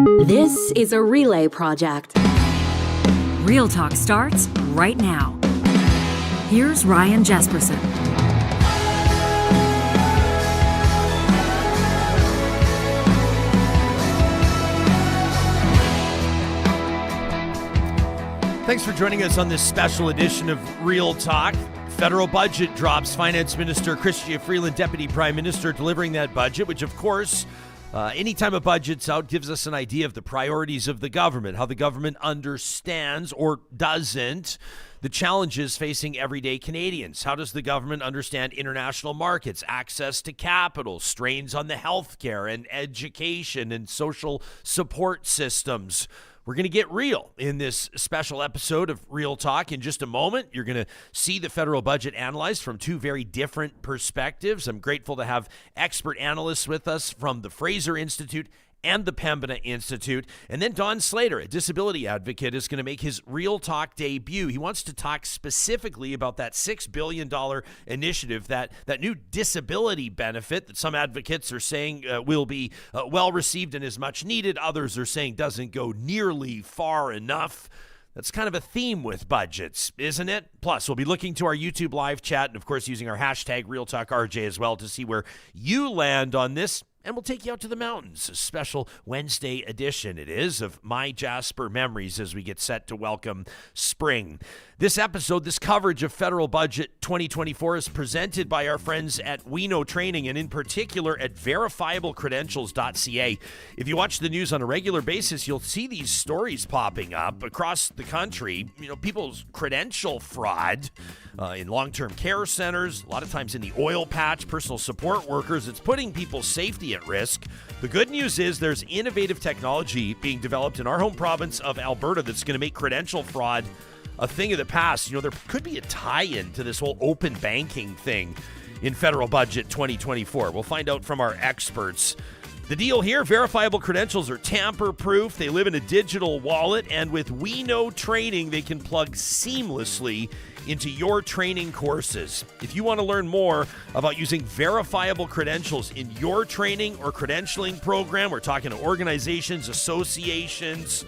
This is a relay project. Real Talk starts right now. Here's Ryan Jesperson. Thanks for joining us on this special edition of Real Talk. Federal budget drops. Finance Minister Chrystia Freeland, Deputy Prime Minister, delivering that budget, which, of course, anytime a budget's out, gives us an idea of the priorities of the government, how the government understands or doesn't the challenges facing everyday Canadians. How does the government understand international markets, access to capital, strains on the healthcare and education and social support systems? We're going to get real in this special episode of Real Talk. In just a moment, you're going to see the federal budget analyzed from two very different perspectives. I'm grateful to have expert analysts with us from the Fraser Institute and the Pembina Institute. And then Don Slater, a disability advocate, is going to make his Real Talk debut. He wants to talk specifically about that $6 billion initiative, that new disability benefit that some advocates are saying will be well received and is much needed. Others are saying doesn't go nearly far enough. That's kind of a theme with budgets, isn't it? Plus, we'll be looking to our YouTube live chat and, of course, using our hashtag RealTalkRJ as well to see where you land on this. And we'll take you out to the mountains, a special Wednesday edition it is of MyJasper Memories as we get set to welcome spring. This episode, this coverage of federal budget 2024 is presented by our friends at We Know Training and in particular at verifiablecredentials.ca. If you watch the news on a regular basis, you'll see these stories popping up across the country. You know, people's credential fraud in long-term care centers, a lot of times in the oil patch, personal support workers. It's putting people's safety at risk. The good news is there's innovative technology being developed in our home province of Alberta that's going to make credential fraud a thing of the past. You know, there could be a tie-in to this whole open banking thing in federal budget 2024. We'll find out from our experts. The deal here, verifiable credentials are tamper-proof. They live in a digital wallet, and with We Know Training, they can plug seamlessly into your training courses. If you want to learn more about using verifiable credentials in your training or credentialing program, we're talking to organizations, associations,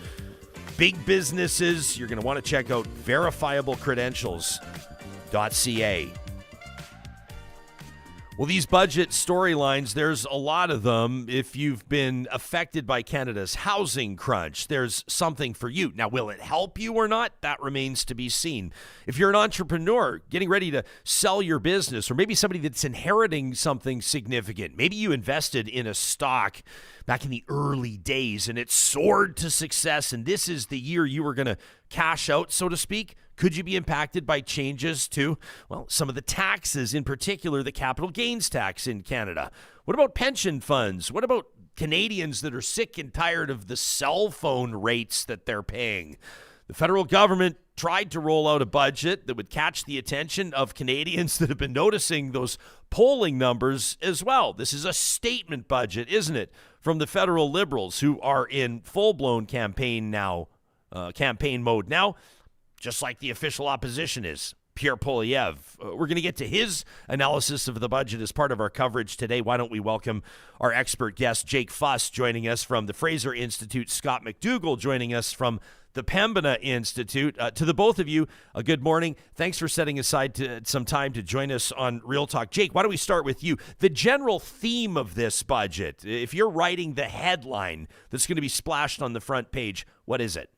big businesses, you're going to want to check out verifiablecredentials.ca. Well, these budget storylines, there's a lot of them. If you've been affected by Canada's housing crunch, there's something for you. Now, will it help you or not? That remains to be seen. If you're an entrepreneur getting ready to sell your business, or maybe somebody that's inheriting something significant, maybe you invested in a stock back in the early days and it soared to success, and this is the year you were going to cash out, so to speak. Could you be impacted by changes to, well, some of the taxes, in particular the capital gains tax in Canada? What about pension funds? What about Canadians that are sick and tired of the cell phone rates that they're paying? The federal government tried to roll out a budget that would catch the attention of Canadians that have been noticing those polling numbers as well. This is a statement budget, isn't it, from the federal Liberals who are in full-blown campaign mode now, just like the official opposition is, Pierre Poilievre. We're going to get to his analysis of the budget as part of our coverage today. Why don't we welcome our expert guest, Jake Fuss, joining us from the Fraser Institute, Scott MacDougall joining us from the Pembina Institute. To the both of you, a good morning. Thanks for setting aside some time to join us on Real Talk. Jake, why don't we start with you? The general theme of this budget, if you're writing the headline that's going to be splashed on the front page, what is it?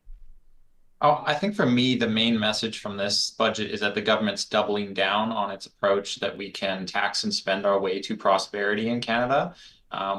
Oh, I think for me, the main message from this budget is that the government's doubling down on its approach that we can tax and spend our way to prosperity in Canada.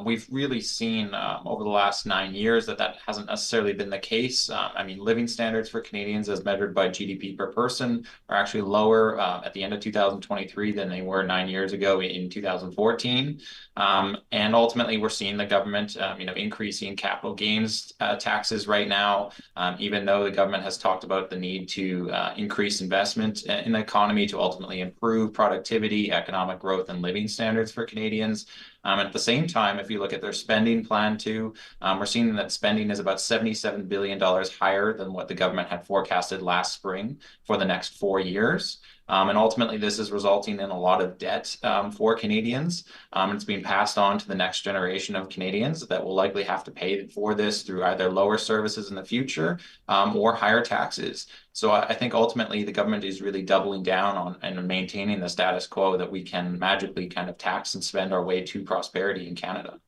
We've really seen over the last 9 years that hasn't necessarily been the case. I mean, living standards for Canadians as measured by GDP per person are actually lower at the end of 2023 than they were 9 years ago in 2014. And ultimately, we're seeing the government increasing capital gains taxes right now, even though the government has talked about the need to increase investment in the economy to ultimately improve productivity, economic growth, and living standards for Canadians. At the same time, if you look at their spending plan too, we're seeing that spending is about $77 billion higher than what the government had forecasted last spring for the next 4 years. And ultimately, this is resulting in a lot of debt for Canadians. It's being passed on to the next generation of Canadians that will likely have to pay for this through either lower services in the future or higher taxes. So I think ultimately the government is really doubling down on and maintaining the status quo that we can magically kind of tax and spend our way to prosperity in Canada.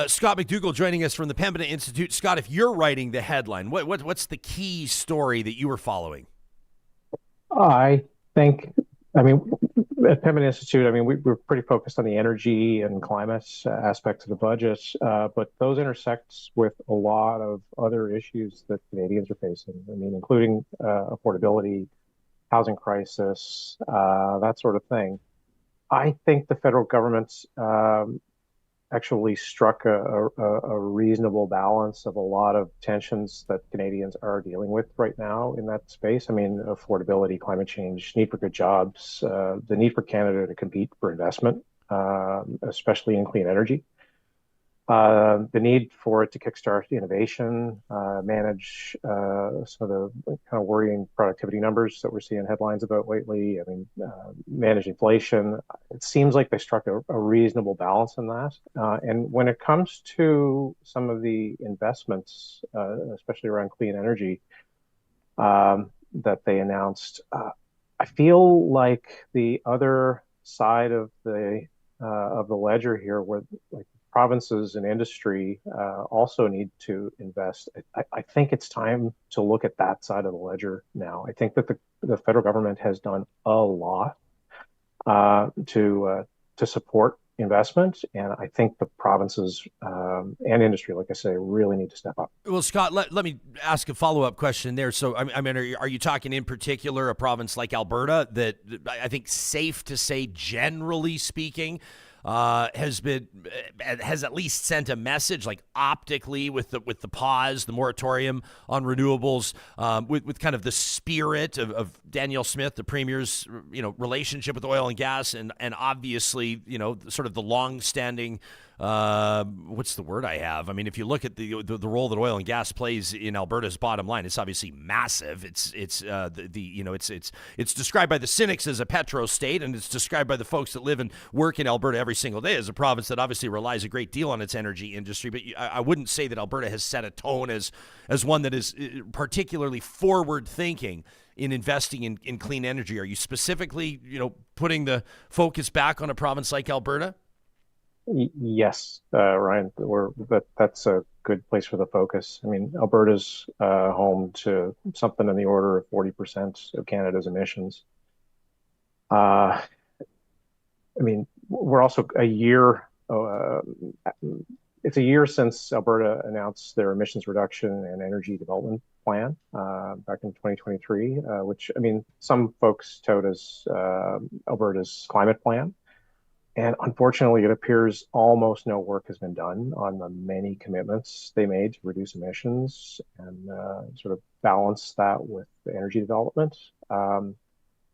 Scott MacDougall joining us from the Pembina Institute. Scott, if you're writing the headline, what's the key story that you were following? I think, I mean, at Pembina Institute, I mean, we're pretty focused on the energy and climate aspects of the budget, but those intersects with a lot of other issues that Canadians are facing. I mean, including affordability, housing crisis, that sort of thing. I think the federal government actually struck a reasonable balance of a lot of tensions that Canadians are dealing with right now in that space. I mean, affordability, climate change, need for good jobs, the need for Canada to compete for investment, especially in clean energy. The need for it to kickstart innovation, manage some of the kind of worrying productivity numbers that we're seeing headlines about lately. I mean, manage inflation. It seems like they struck a reasonable balance in that. And when it comes to some of the investments, especially around clean energy, that they announced, I feel like the other side of the ledger here, where like provinces and industry also need to invest. I think it's time to look at that side of the ledger now. I think that the federal government has done a lot to support investment, and I think the provinces and industry, like I say, really need to step up. Well, Scott, let me ask a follow-up question there. So, I mean, are you talking in particular a province like Alberta that I think safe to say, generally speaking, has at least sent a message, like optically, with the pause, the moratorium on renewables, with kind of the spirit of Danielle Smith, the premier's relationship with oil and gas, and obviously sort of the long-standing. What's the word I have? I mean, if you look at the role that oil and gas plays in Alberta's bottom line, it's obviously massive. It's described by the cynics as a petro state, and it's described by the folks that live and work in Alberta every single day as a province that obviously relies a great deal on its energy industry. But I wouldn't say that Alberta has set a tone as one that is particularly forward thinking in investing in clean energy. Are you specifically putting the focus back on a province like Alberta? Yes, Ryan, that's a good place for the focus. I mean, Alberta's home to something in the order of 40% of Canada's emissions. I mean, we're also a year. It's a year since Alberta announced their emissions reduction and energy development plan back in 2023, which, I mean, some folks tout as Alberta's climate plan. And unfortunately, it appears almost no work has been done on the many commitments they made to reduce emissions and sort of balance that with the energy development.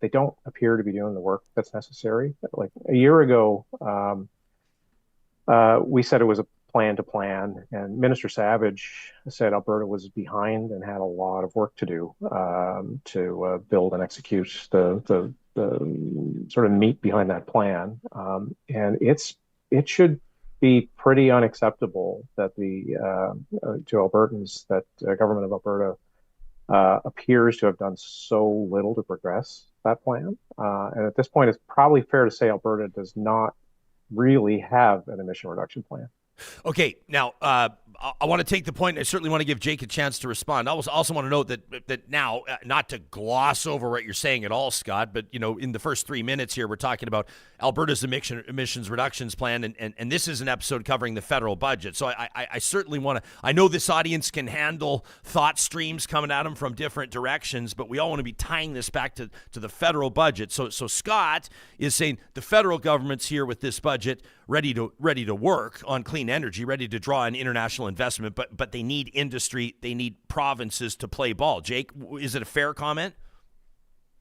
They don't appear to be doing the work that's necessary. Like a year ago, we said it was a plan to plan, and Minister Savage said Alberta was behind and had a lot of work to do to build and execute the sort of meat behind that plan. And it should be pretty unacceptable that to Albertans that the government of Alberta appears to have done so little to progress that plan. And at this point, it's probably fair to say Alberta does not really have an emission reduction plan. Okay, now I want to take the point. I certainly want to give Jake a chance to respond. I also want to note that now, not to gloss over what you're saying at all, Scott, but in the first 3 minutes here, we're talking about Alberta's emissions reductions plan, and this is an episode covering the federal budget. So I certainly want to. I know this audience can handle thought streams coming at them from different directions, but we all want to be tying this back to the federal budget. So Scott is saying the federal government's here with this budget, ready to work on clean energy, ready to draw in international investment, but they need industry, they need provinces to play ball. Jake, is it a fair comment?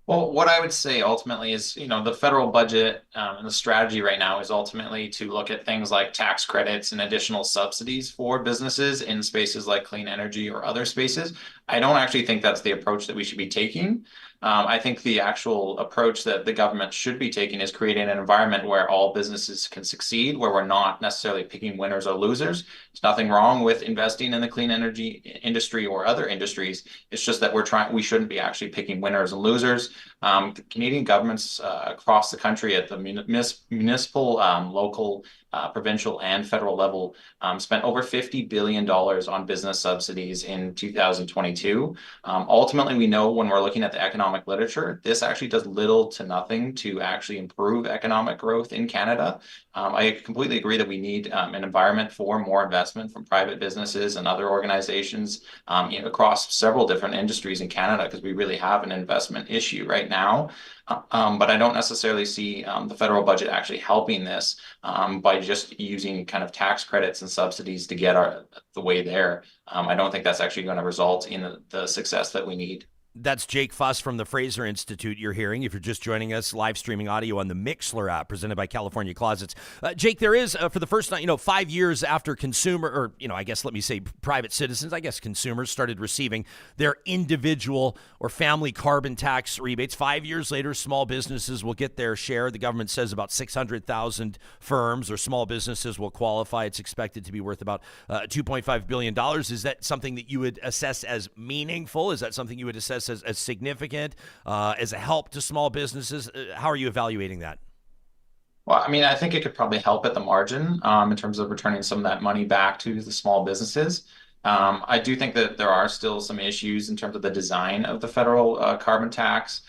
Well, what I would say ultimately is, the federal budget and the strategy right now is ultimately to look at things like tax credits and additional subsidies for businesses in spaces like clean energy or other spaces. I don't actually think that's the approach that we should be taking. I think the actual approach that the government should be taking is creating an environment where all businesses can succeed, where we're not necessarily picking winners or losers. There's nothing wrong with investing in the clean energy industry or other industries. It's just that we shouldn't be actually picking winners and losers. The Canadian governments across the country at the municipal, local, provincial and federal level spent over $50 billion on business subsidies in 2022. Ultimately, we know when we're looking at the economic literature, this actually does little to nothing to actually improve economic growth in Canada. I completely agree that we need an environment for more investment from private businesses and other organizations across several different industries in Canada, because we really have an investment issue right now. But I don't necessarily see the federal budget actually helping this by just using kind of tax credits and subsidies to get the way there. I don't think that's actually going to result in the success that we need. That's Jake Fuss from the Fraser Institute you're hearing. If you're just joining us, live streaming audio on the Mixler app presented by California Closets. Jake, there is, for the first time, 5 years after consumer, or, I guess let me say private citizens, I guess consumers started receiving their individual or family carbon tax rebates. 5 years later, small businesses will get their share. The government says about 600,000 firms or small businesses will qualify. It's expected to be worth about $2.5 billion. Is that something that you would assess as meaningful? Is that something you would assess as significant, as a help to small businesses? How are you evaluating that? Well, I mean, I think it could probably help at the margin in terms of returning some of that money back to the small businesses. I do think that there are still some issues in terms of the design of the federal carbon tax,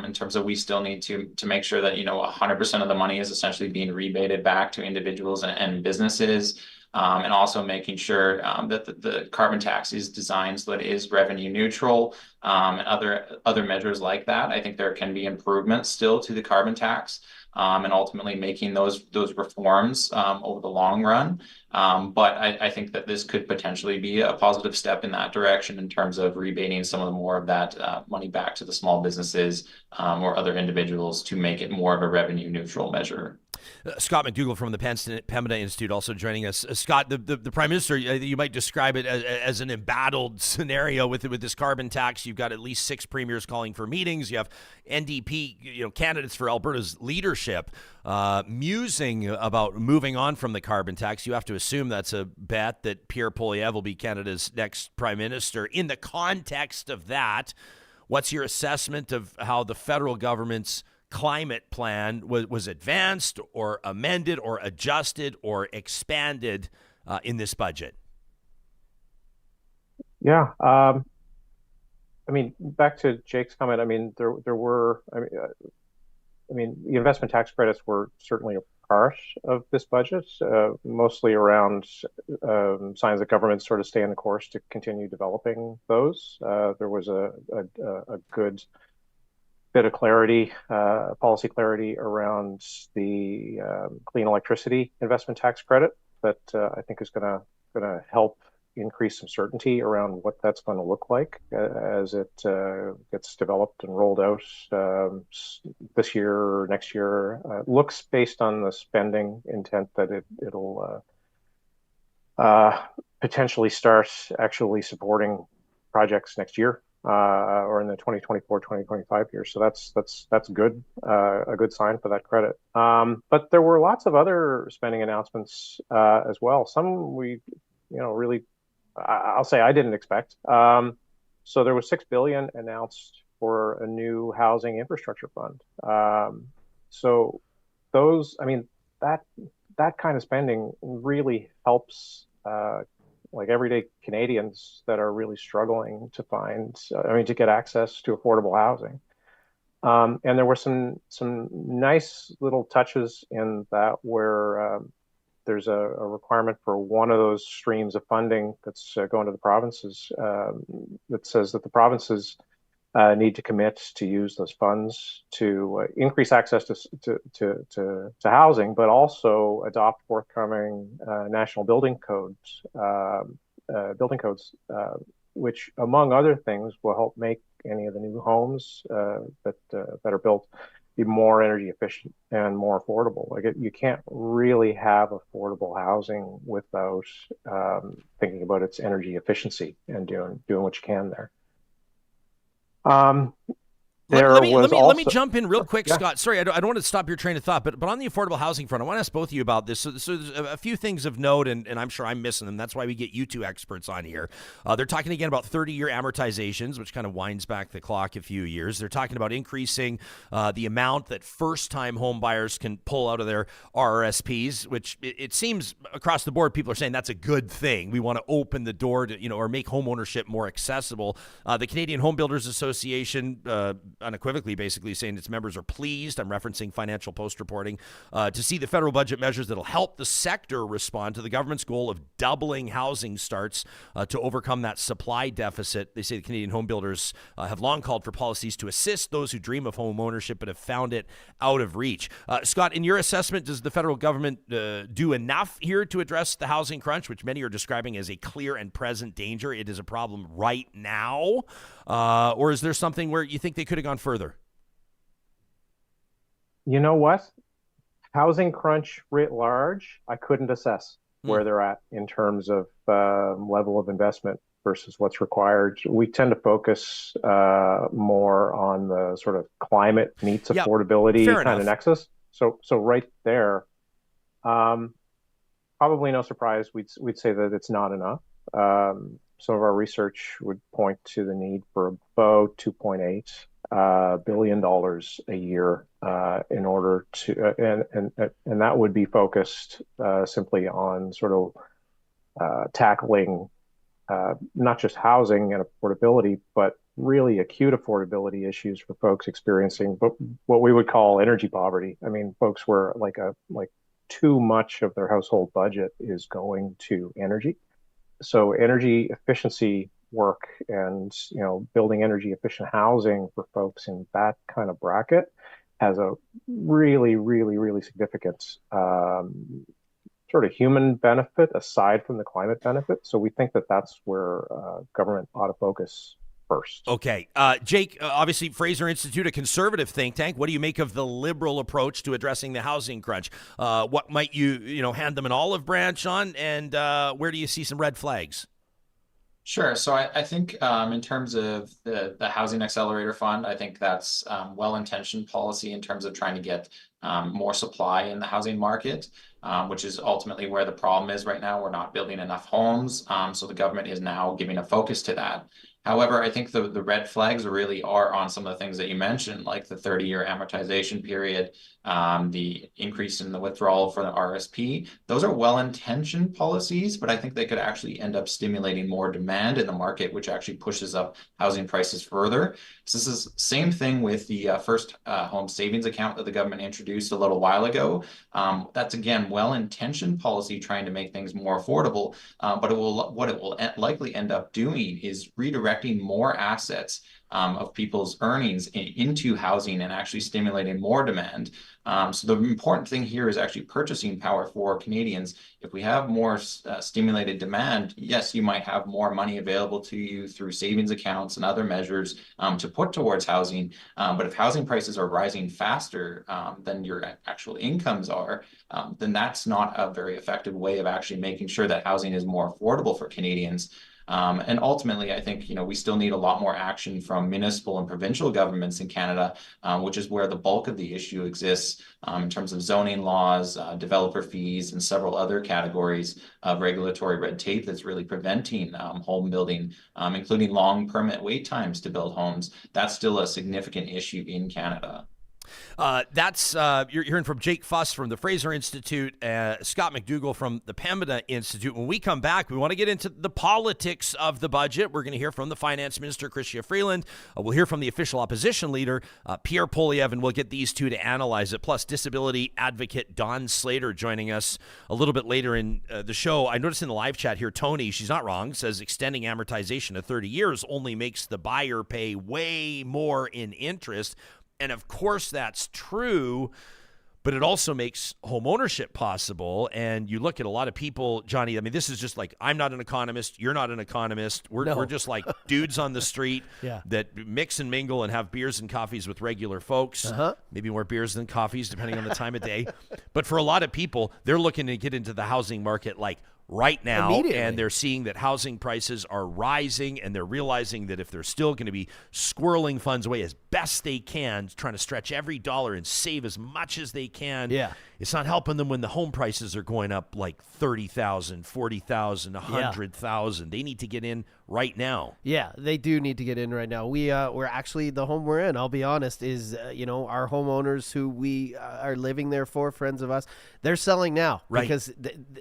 in terms of we still need to make sure that 100% of the money is essentially being rebated back to individuals and businesses. And also making sure that the carbon tax is designed so that it is revenue neutral, and other measures like that. I think there can be improvements still to the carbon tax, and ultimately making those reforms over the long run. But I think that this could potentially be a positive step in that direction in terms of rebating some of the more of that money back to the small businesses or other individuals to make it more of a revenue neutral measure. Scott MacDougall from the Pembina Institute also joining us. Scott, the Prime Minister, you might describe it as an embattled scenario with this carbon tax. You've got at least 6 premiers calling for meetings. You have NDP, candidates for Alberta's leadership, musing about moving on from the carbon tax. You have to assume that's a bet that Pierre Poilievre will be Canada's next Prime Minister. In the context of that, what's your assessment of how the federal government's climate plan was advanced or amended or adjusted or expanded in this budget? Yeah. Back to Jake's comment, there were, the investment tax credits were certainly a part of this budget, mostly around signs that governments sort of stay on the course to continue developing those. There was a good bit of clarity, policy clarity around the clean electricity investment tax credit that I think is going to help increase some certainty around what that's going to look like as it gets developed and rolled out this year or next year. Looks based on the spending intent that it'll potentially start actually supporting projects next year. Or in the 2024-2025 year. So that's good, a good sign for that credit. But there were lots of other spending announcements as well. Some we, really, I'll say I didn't expect. So there was $6 billion announced for a new housing infrastructure fund. So those, that kind of spending really helps everyday Canadians that are really struggling to get access to affordable housing. And there were some nice little touches in that where there's a requirement for one of those streams of funding that's going to the provinces that says that the provinces need to commit to use those funds to increase access to housing, but also adopt forthcoming national building codes, which, among other things, will help make any of the new homes that are built be more energy efficient and more affordable. You can't really have affordable housing without thinking about its energy efficiency and doing what you can there. Let me jump in real quick, Yeah. Scott. Sorry, I don't want to stop your train of thought, but on the affordable housing front, I want to ask both of you about this. So there's a few things of note, and I'm sure I'm missing them. That's why we get you two experts on here. They're talking again about 30-year amortizations, which kind of winds back the clock a few years. They're talking about increasing the amount that first-time home buyers can pull out of their RRSPs, which it seems across the board people are saying that's a good thing. We want to open the door to, or make home ownership more accessible. The Canadian Home Builders Association unequivocally basically saying its members are pleased, I'm referencing Financial Post reporting, to see the federal budget measures that'll help the sector respond to the government's goal of doubling housing starts to overcome that supply deficit. They say the Canadian home builders have long called for policies to assist those who dream of home ownership but have found it out of reach. Scott, in your assessment, does the federal government do enough here to address the housing crunch, which many are describing as a clear and present danger? It is a problem right now. Or is there something where you think they could have gone further? You know what? Housing crunch writ large, I couldn't assess where they're at in terms of level of investment versus what's required. We tend to focus more on the sort of climate meets affordability kind of nexus. So right there, probably no surprise, we'd say that it's not enough. Some of our research would point to the need for about $2.8 billion a year in order to, and that would be focused simply on sort of tackling not just housing and affordability, but really acute affordability issues for folks experiencing what we would call energy poverty. I mean, folks where like too much of their household budget is going to energy. So energy efficiency work and, building energy efficient housing for folks in that kind of bracket has a really, really, really significant sort of human benefit aside from the climate benefit. So we think that that's where government ought to focus first. Okay. Jake, obviously Fraser Institute, a conservative think tank. What do you make of the liberal approach to addressing the housing crunch? What might you hand them an olive branch on, and where do you see some red flags? Sure. So I think in terms of the Housing Accelerator Fund, I think that's well-intentioned policy in terms of trying to get more supply in the housing market, which is ultimately where the problem is right now. We're not building enough homes. So the government is now giving a focus to that. However, I think the red flags really are on some of the things that you mentioned, like the 30-year amortization period, the increase in the withdrawal for the RSP. Those are well-intentioned policies, but I think they could actually end up stimulating more demand in the market, which actually pushes up housing prices further. So this is same thing with the first home savings account that the government introduced a little while ago. That's, again, well-intentioned policy trying to make things more affordable, but what it will likely end up doing is redirecting more assets of people's earnings into housing and actually stimulating more demand. So the important thing here is actually purchasing power for Canadians. If we have more stimulated demand, yes, you might have more money available to you through savings accounts and other measures to put towards housing. But if housing prices are rising faster than your actual incomes are, then that's not a very effective way of actually making sure that housing is more affordable for Canadians. And ultimately, I think, we still need a lot more action from municipal and provincial governments in Canada, which is where the bulk of the issue exists in terms of zoning laws, developer fees, and several other categories of regulatory red tape that's really preventing home building, including long permit wait times to build homes. That's still a significant issue in Canada. You're hearing from Jake Fuss from the Fraser Institute, Scott MacDougall from the Pembina Institute. When we come back, we want to get into the politics of the budget. We're going to hear from the Finance Minister Chrystia Freeland. We'll hear from the official opposition leader, Pierre Poilievre, and we'll get these two to analyze it. Plus, disability advocate Don Slater joining us a little bit later in the show. I noticed in the live chat here, Tony, she's not wrong, says extending amortization to 30 years only makes the buyer pay way more in interest. And of course that's true, but it also makes home ownership possible. And you look at a lot of people, Johnny, I mean, this is just like, I'm not an economist. You're not an economist. We're just like dudes on the street that mix and mingle and have beers and coffees with regular folks. Maybe more beers than coffees, depending on the time of day. But for a lot of people, they're looking to get into the housing market like right now. Immediately. And they're seeing that housing prices are rising, and they're realizing that if they're still going to be squirreling funds away as best they can, trying to stretch every dollar and save as much as they can, it's not helping them when the home prices are going up like 30,000, 40,000, 100,000. They need to get in right now. Yeah, they do need to get in right now. We're actually, the home we're in, I'll be honest, is, our homeowners who we are living there for, friends of us, they're selling now. Right. Because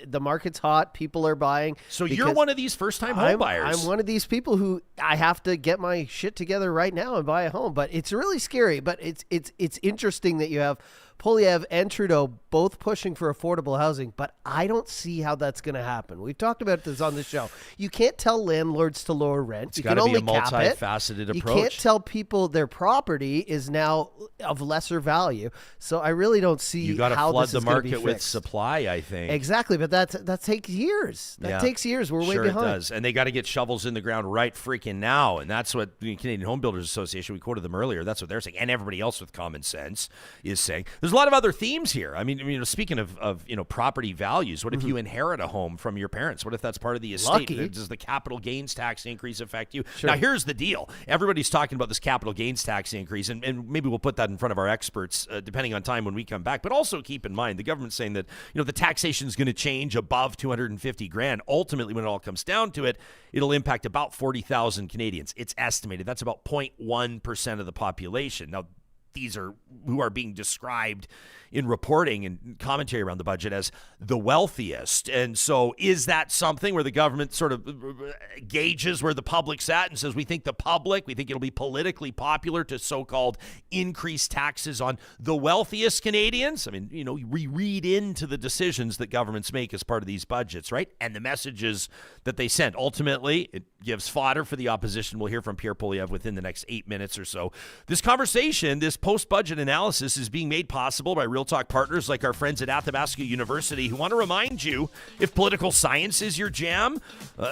the market's hot. People are buying. So you're one of these first-time home buyers. I'm one of these people who I have to get my shit together right now and buy a home. But it's really scary. But it's interesting that you have Poilievre and Trudeau both pushing for affordable housing, but I don't see how that's going to happen. We've talked about this on the show. You can't tell landlords to lower rent. You can only cap it. It's got to be a multifaceted approach. You can't tell people their property is now of lesser value. So I really don't see how this is going to be fixed. You got to flood the market with supply, I think. Exactly, but that takes years. That takes years. We're way behind. Sure it does. And they got to get shovels in the ground right freaking now. And that's what the Canadian Home Builders Association, we quoted them earlier, that's what they're saying. And everybody else with common sense is saying. There's a lot of other themes here. I mean, speaking of property values, what if you inherit a home from your parents? What if that's part of the estate? Lucky. Does the capital gains tax increase affect you? Sure. Now, here's the deal. Everybody's talking about this capital gains tax increase, and maybe we'll put that in front of our experts depending on time when we come back. But also keep in mind, the government's saying that the taxation is going to change above $250,000. Ultimately, when it all comes down to it, it'll impact about 40,000 Canadians. It's estimated. That's about 0.1% of the population. Now, these are who are being described in reporting and commentary around the budget as the wealthiest. And so is that something where the government sort of gauges where the public's at and says, we think it'll be politically popular to so-called increase taxes on the wealthiest Canadians? I mean, we read into the decisions that governments make as part of these budgets, right? And the messages that they send. Ultimately, it gives fodder for the opposition. We'll hear from Pierre Poilievre within the next 8 minutes or so. This conversation, this post-budget analysis, is being made possible by Real Talk partners like our friends at Athabasca University, who want to remind you, if political science is your jam,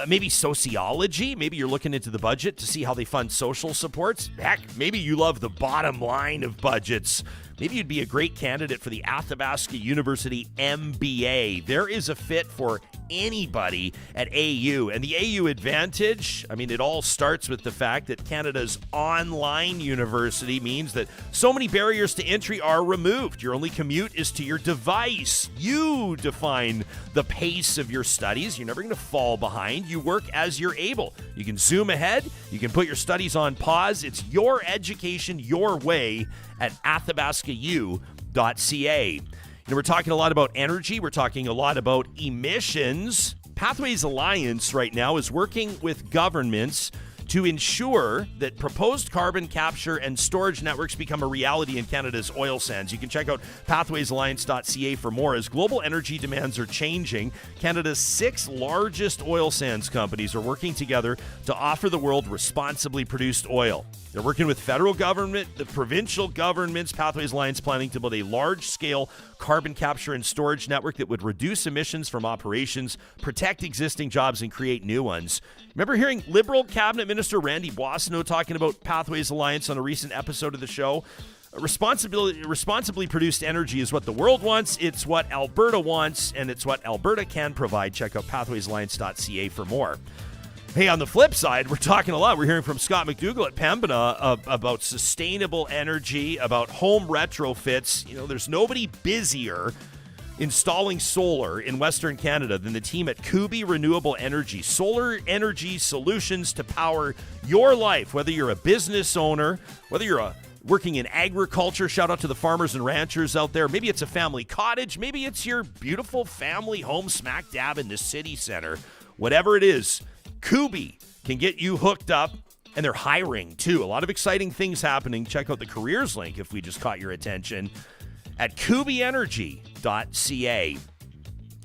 maybe sociology, maybe you're looking into the budget to see how they fund social supports. Heck, maybe you love the bottom line of budgets. Maybe you'd be a great candidate for the Athabasca University MBA. There is a fit for anybody at AU. And the AU advantage, it all starts with the fact that Canada's online university means that so many barriers to entry are removed. Your only commute is to your device. You define the pace of your studies. You're never going to fall behind. You work as you're able. You can zoom ahead. You can put your studies on pause. It's your education, your way at athabascau.ca. We're talking a lot about energy. We're talking a lot about emissions. Pathways Alliance right now is working with governments to ensure that proposed carbon capture and storage networks become a reality in Canada's oil sands. You can check out pathwaysalliance.ca for more. As global energy demands are changing, Canada's 6 largest oil sands companies are working together to offer the world responsibly produced oil. They're working with federal government, the provincial governments. Pathways Alliance planning to build a large-scale carbon capture and storage network that would reduce emissions from operations, protect existing jobs, and create new ones. Remember hearing Liberal Cabinet Minister Randy Boissonnault talking about Pathways Alliance on a recent episode of the show? Responsibly produced energy is what the world wants, it's what Alberta wants, and it's what Alberta can provide. Check out pathwaysalliance.ca for more. Hey, on the flip side, we're talking a lot. We're hearing from Scott MacDougall at Pembina about sustainable energy, about home retrofits. There's nobody busier installing solar in Western Canada than the team at Kubi Renewable Energy. Solar energy solutions to power your life, whether you're a business owner, whether you're working in agriculture. Shout out to the farmers and ranchers out there. Maybe it's a family cottage. Maybe it's your beautiful family home smack dab in the city center. Whatever it is, Kubi can get you hooked up, and they're hiring too. A lot of exciting things happening. Check out the careers link if we just caught your attention at kubienergy.ca.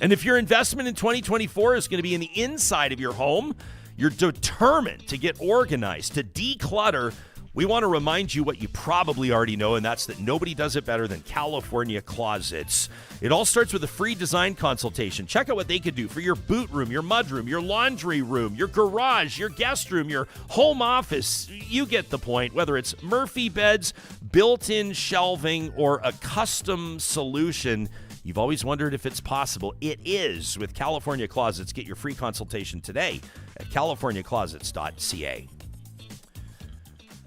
And if your investment in 2024 is going to be in the inside of your home, you're determined to get organized, to declutter, we want to remind you what you probably already know, and that's that nobody does it better than California Closets. It all starts with a free design consultation. Check out what they could do for your boot room, your mudroom, your laundry room, your garage, your guest room, your home office. You get the point. Whether it's Murphy beds, built-in shelving, or a custom solution, You've always wondered if it's possible. It is with California Closets. Get your free consultation today at californiaclosets.ca.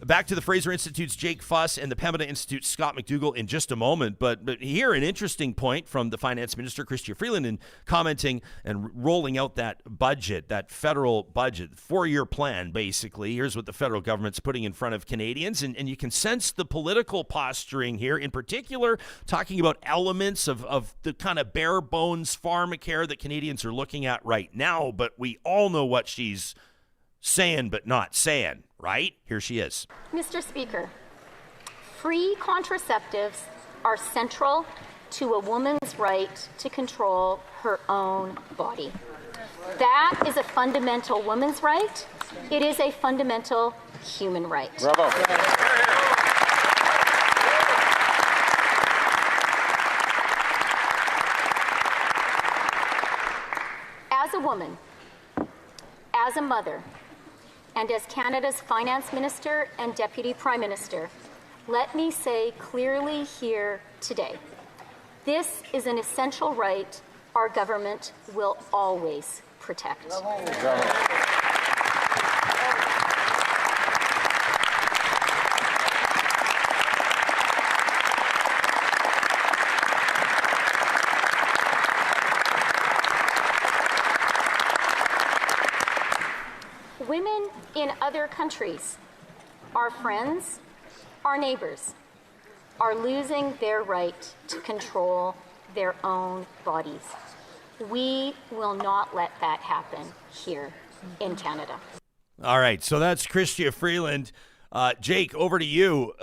Back to the Fraser Institute's Jake Fuss and the Pembina Institute's Scott MacDougall in just a moment. But here, an interesting point from the Finance Minister Chrystia Freeland in commenting and rolling out that budget, that federal budget, 4-year plan, basically. Here's what the federal government's putting in front of Canadians. And you can sense the political posturing here, in particular, talking about elements of the kind of bare bones pharmacare that Canadians are looking at right now. But we all know what she's saying but not saying, right? Here she is. Mr. Speaker, free contraceptives are central to a woman's right to control her own body. That is a fundamental woman's right. It is a fundamental human right. Bravo. As a woman, as a mother, and as Canada's Finance Minister and Deputy Prime Minister, let me say clearly here today, this is an essential right our government will always protect. Women in other countries, our friends, our neighbors, are losing their right to control their own bodies. We will not let that happen here in Canada. All right, so that's Chrystia Freeland. Jake, over to you.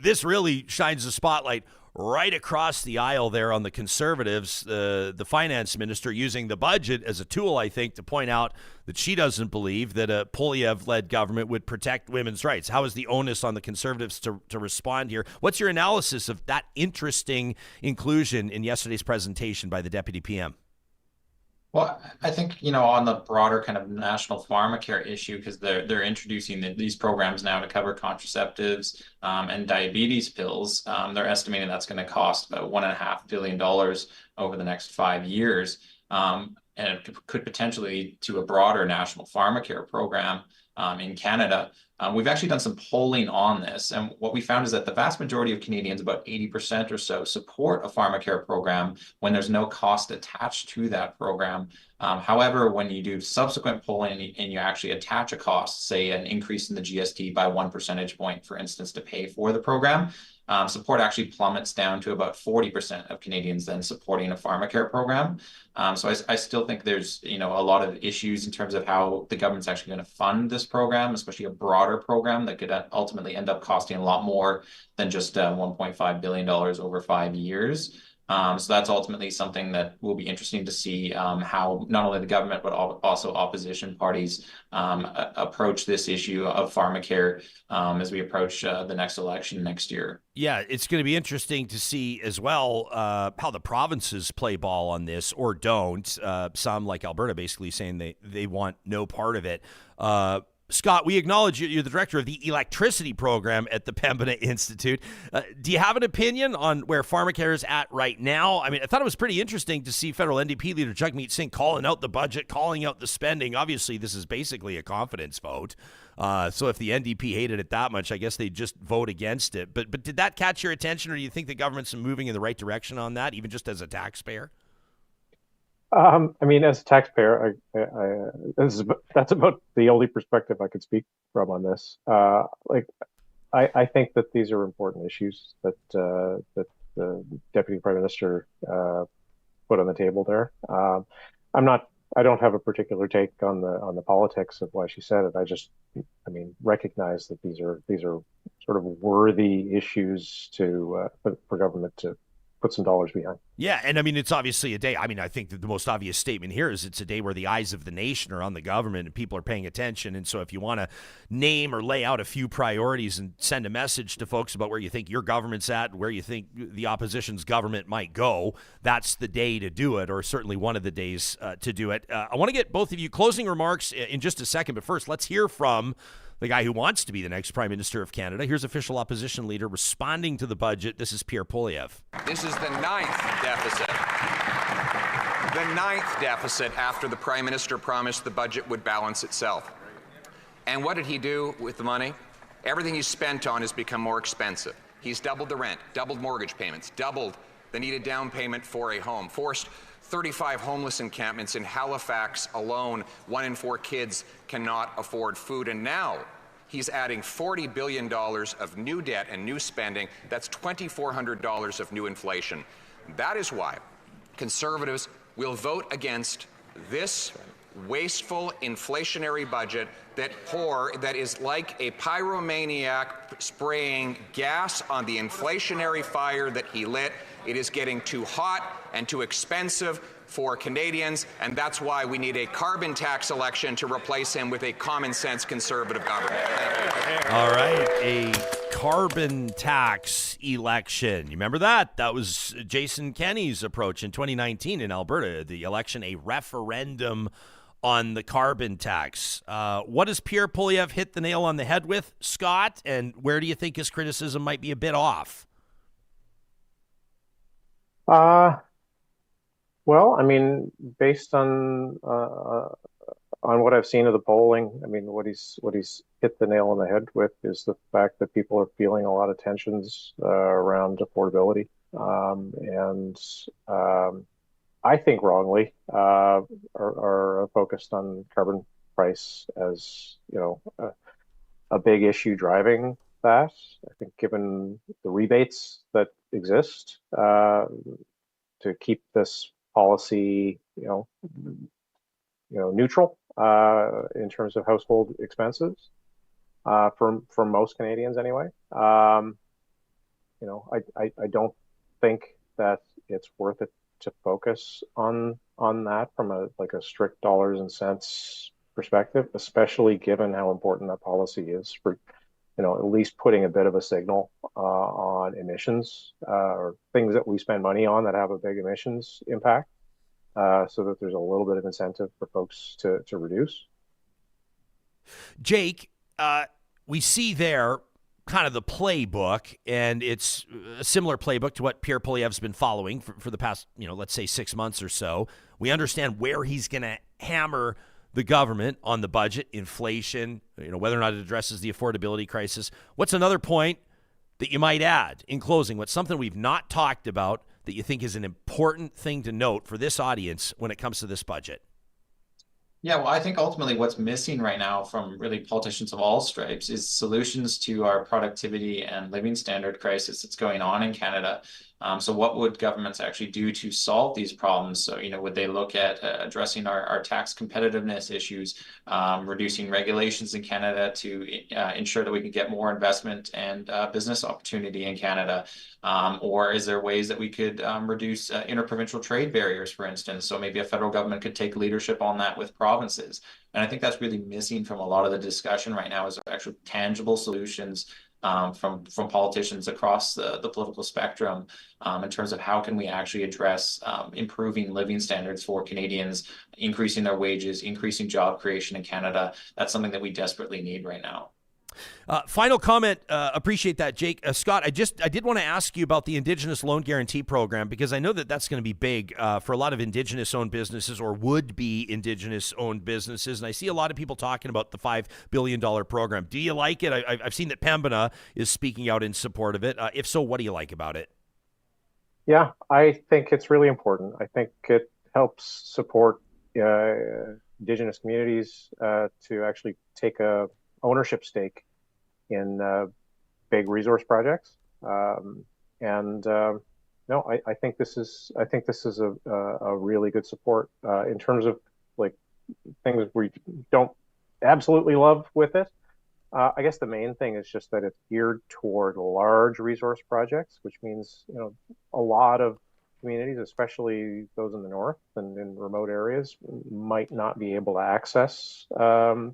This really shines the spotlight right across the aisle there on the Conservatives, the finance minister using the budget as a tool, I think, to point out that she doesn't believe that a Poilievre-led government would protect women's rights. How is the onus on the Conservatives to respond here? What's your analysis of that interesting inclusion in yesterday's presentation by the Deputy PM? Well, I think, on the broader kind of national pharmacare issue, because they're introducing these programs now to cover contraceptives and diabetes pills. They're estimating that's going to cost about $1.5 billion over the next 5 years. And it could potentially lead to a broader national pharmacare program in Canada. We've actually done some polling on this, and what we found is that the vast majority of Canadians, about 80% or so, support a pharmacare program when there's no cost attached to that program. However, when you do subsequent polling and you actually attach a cost, say an increase in the GST by 1 percentage point, for instance, to pay for the program, support actually plummets down to about 40% of Canadians then supporting a pharmacare program. So I still think there's a lot of issues in terms of how the government's actually going to fund this program, especially a broader program that could ultimately end up costing a lot more than just $1.5 billion over 5 years. So that's ultimately something that will be interesting to see how not only the government but also opposition parties approach this issue of pharmacare as we approach the next election next year. Yeah, it's going to be interesting to see as well how the provinces play ball on this or don't. Some, like Alberta, basically saying they want no part of it. Scott, we acknowledge you're the director of the electricity program at the Pembina Institute. Do you have an opinion on where pharmacare is at right now? I mean, I thought it was pretty interesting to see federal NDP leader Jagmeet Singh calling out the budget, calling out the spending. Obviously, this is basically a confidence vote. So if the NDP hated it that much, I guess they'd just vote against it. But did that catch your attention, or do you think the government's moving in the right direction on that, even just as a taxpayer? I mean, as a taxpayer, that's about the only perspective I could speak from on this. I think that these are important issues that the Deputy Prime Minister put on the table there. I don't have a particular take on the politics of why she said it. Recognize that these are sort of worthy issues for government to put some dollars behind. Yeah, and I mean, it's obviously a day. I mean, I think that the most obvious statement here is it's a day where the eyes of the nation are on the government and people are paying attention. And so if you want to name or lay out a few priorities and send a message to folks about where you think your government's at, where you think the opposition's government might go, that's the day to do it, or certainly one of the days to do it. I want to get both of you closing remarks in just a second, but first, let's hear from the guy who wants to be the next Prime Minister of Canada. Here's official opposition leader responding to the budget. This is Pierre Poilievre. This is the ninth deficit. The ninth deficit after the Prime Minister promised the budget would balance itself. And what did he do with the money? Everything he's spent on has become more expensive. He's doubled the rent, doubled mortgage payments, doubled the needed down payment for a home, forced 35 homeless encampments in Halifax alone. 1 in 4 kids cannot afford food. And now he's adding $40 billion of new debt and new spending. That's $2,400 of new inflation. That is why Conservatives will vote against this wasteful inflationary budget that is like a pyromaniac spraying gas on the inflationary fire that he lit. It is getting too hot and too expensive for Canadians, and that's why we need a carbon tax election to replace him with a common sense Conservative government. Thank you. All right, a carbon tax election. You remember that? That was Jason Kenney's approach in 2019 in Alberta, the election, a referendum on the carbon tax. What does Pierre Poilievre hit the nail on the head with, Scott? And where do you think his criticism might be a bit off? Well, I mean, based on what I've seen of the polling, I mean, what he's hit the nail on the head with is the fact that people are feeling a lot of tensions around affordability, and I think wrongly, are focused on carbon price as, a big issue driving that. I think given the rebates that exist to keep this policy, neutral in terms of household expenses for most Canadians anyway. I don't think that it's worth it to focus on that from a strict dollars and cents perspective, especially given how important that policy is for, at least putting a bit of a signal on emissions or things that we spend money on that have a big emissions impact, so that there's a little bit of incentive for folks to reduce. Jake, we see there kind of the playbook, and it's a similar playbook to what Pierre Poilievre's been following for the past, let's say 6 months or so. We understand where he's going to hammer the government on the budget, inflation, whether or not it addresses the affordability crisis. What's another point that you might add in closing? What's something we've not talked about that you think is an important thing to note for this audience when it comes to this budget? Yeah, well, I think ultimately what's missing right now from really politicians of all stripes is solutions to our productivity and living standard crisis that's going on in Canada. So what would governments actually do to solve these problems? So, would they look at addressing our tax competitiveness issues, reducing regulations in Canada to ensure that we can get more investment and business opportunity in Canada? Or is there ways that we could reduce interprovincial trade barriers, for instance? So maybe a federal government could take leadership on that with provinces. And I think that's really missing from a lot of the discussion right now, is actual tangible solutions from politicians across the political spectrum in terms of how can we actually address improving living standards for Canadians, increasing their wages, increasing job creation in Canada. That's something that we desperately need right now. Final comment. Appreciate that, Jake. Scott, I did want to ask you about the Indigenous Loan Guarantee Program, because I know that that's going to be big for a lot of Indigenous-owned businesses, or would-be Indigenous-owned businesses. And I see a lot of people talking about the $5 billion program. Do you like it? I've seen that Pembina is speaking out in support of it. If so, what do you like about it? Yeah, I think it's really important. I think it helps support Indigenous communities to actually take a ownership stake in big resource projects, and I think this is a really good support in terms of things we don't absolutely love with it. I guess the main thing is just that it's geared toward large resource projects, which means a lot of communities, especially those in the north and in remote areas, might not be able to access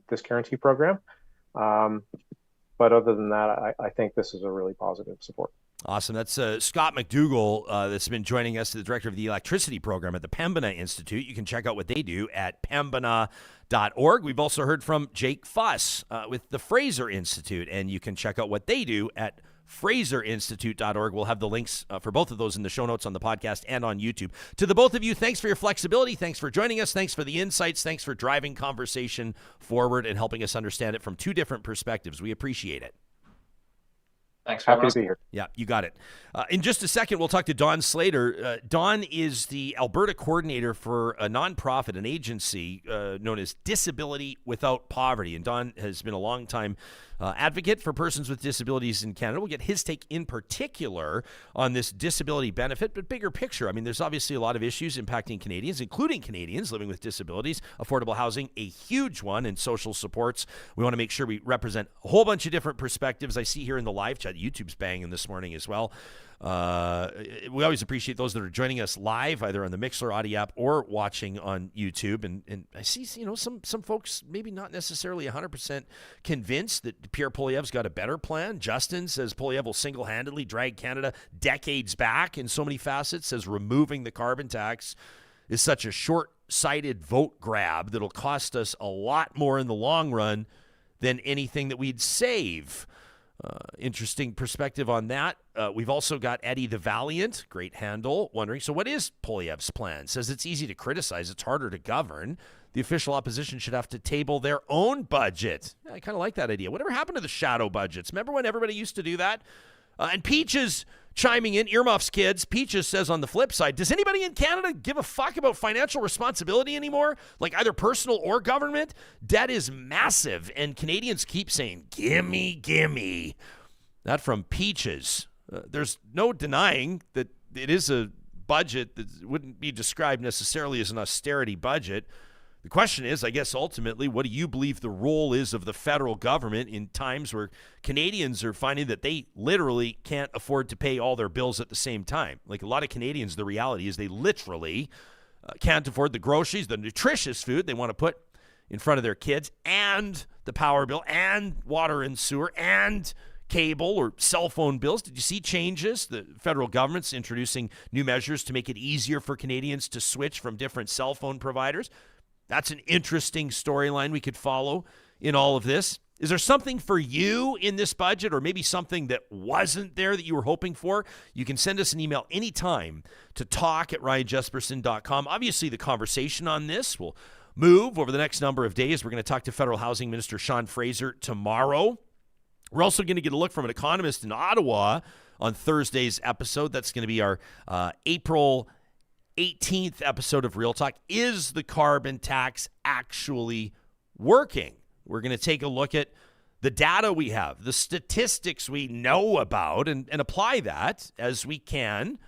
this guarantee program. But other than that, I think this is a really positive support. Awesome. That's Scott MacDougall that's been joining us, the director of the electricity program at the Pembina Institute. You can check out what they do at pembina.org. We've also heard from Jake Fuss with the Fraser Institute, and you can check out what they do at FraserInstitute.org. We'll have the links for both of those in the show notes on the podcast and on YouTube. To the both of you, thanks for your flexibility. Thanks for joining us. Thanks for the insights. Thanks for driving conversation forward and helping us understand it from two different perspectives. We appreciate it. Thanks for Happy having to be here. Yeah, you got it. In just a second, we'll talk to Don Slater. Don is the Alberta coordinator for a nonprofit, an agency known as Disability Without Poverty. And Don has been a long-time advocate for persons with disabilities in Canada. We'll get his take in particular on this disability benefit, but bigger picture. I mean, there's obviously a lot of issues impacting Canadians, including Canadians living with disabilities. Affordable housing, a huge one, and social supports. We want to make sure we represent a whole bunch of different perspectives. I see here in the live chat, YouTube's banging this morning as well. We always appreciate those that are joining us live, either on the Mixler audio app or watching on YouTube. And I see, some folks maybe not necessarily 100% convinced that Pierre Poilievre's got a better plan. Justin says Poilievre will single-handedly drag Canada decades back in so many facets, says removing the carbon tax is such a short-sighted vote grab that'll cost us a lot more in the long run than anything that we'd save. Interesting perspective on that. We've also got Eddie the Valiant, great handle, wondering, so what is Poilievre's plan? Says it's easy to criticize, it's harder to govern. The official opposition should have to table their own budget. Yeah, I kind of like that idea. Whatever happened to the shadow budgets? Remember when everybody used to do that? And Peaches chiming in, earmuffs kids. Peaches says on the flip side, does anybody in Canada give a fuck about financial responsibility anymore? Like either personal or government? Debt is massive, and Canadians keep saying, gimme, gimme. That from Peaches. There's no denying that it is a budget that wouldn't be described necessarily as an austerity budget. The question is, I guess, ultimately, what do you believe the role is of the federal government in times where Canadians are finding that they literally can't afford to pay all their bills at the same time? Like a lot of Canadians, the reality is they literally can't afford the groceries, the nutritious food they want to put in front of their kids, and the power bill, and water and sewer, and cable or cell phone bills. Did you see changes? The federal government's introducing new measures to make it easier for Canadians to switch from different cell phone providers. That's an interesting storyline we could follow in all of this. Is there something for you in this budget, or maybe something that wasn't there that you were hoping for? You can send us an email anytime to talk@ryanjesperson.com. Obviously, the conversation on this will move over the next number of days. We're going to talk to Federal Housing Minister Sean Fraser tomorrow. We're also going to get a look from an economist in Ottawa on Thursday's episode. That's going to be our April 18th episode of Real Talk. Is the carbon tax actually working? We're going to take a look at the data we have, the statistics we know about, and apply that as we can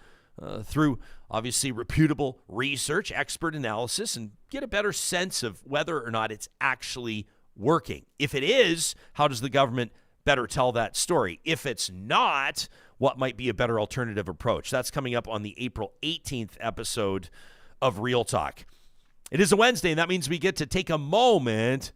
through obviously reputable research, expert analysis, and get a better sense of whether or not it's actually working. If it is, how does the government better tell that story? If it's not, what might be a better alternative approach? That's coming up on the April 18th episode of Real Talk. It is a Wednesday, and that means we get to take a moment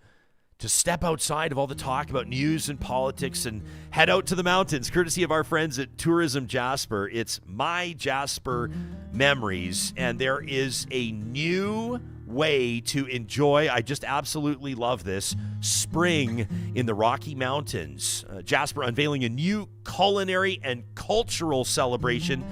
to step outside of all the talk about news and politics and head out to the mountains, courtesy of our friends at Tourism Jasper. It's MyJasper Memories, and there is a new way to enjoy, I just absolutely love this, spring in the Rocky Mountains. Jasper unveiling a new culinary and cultural celebration,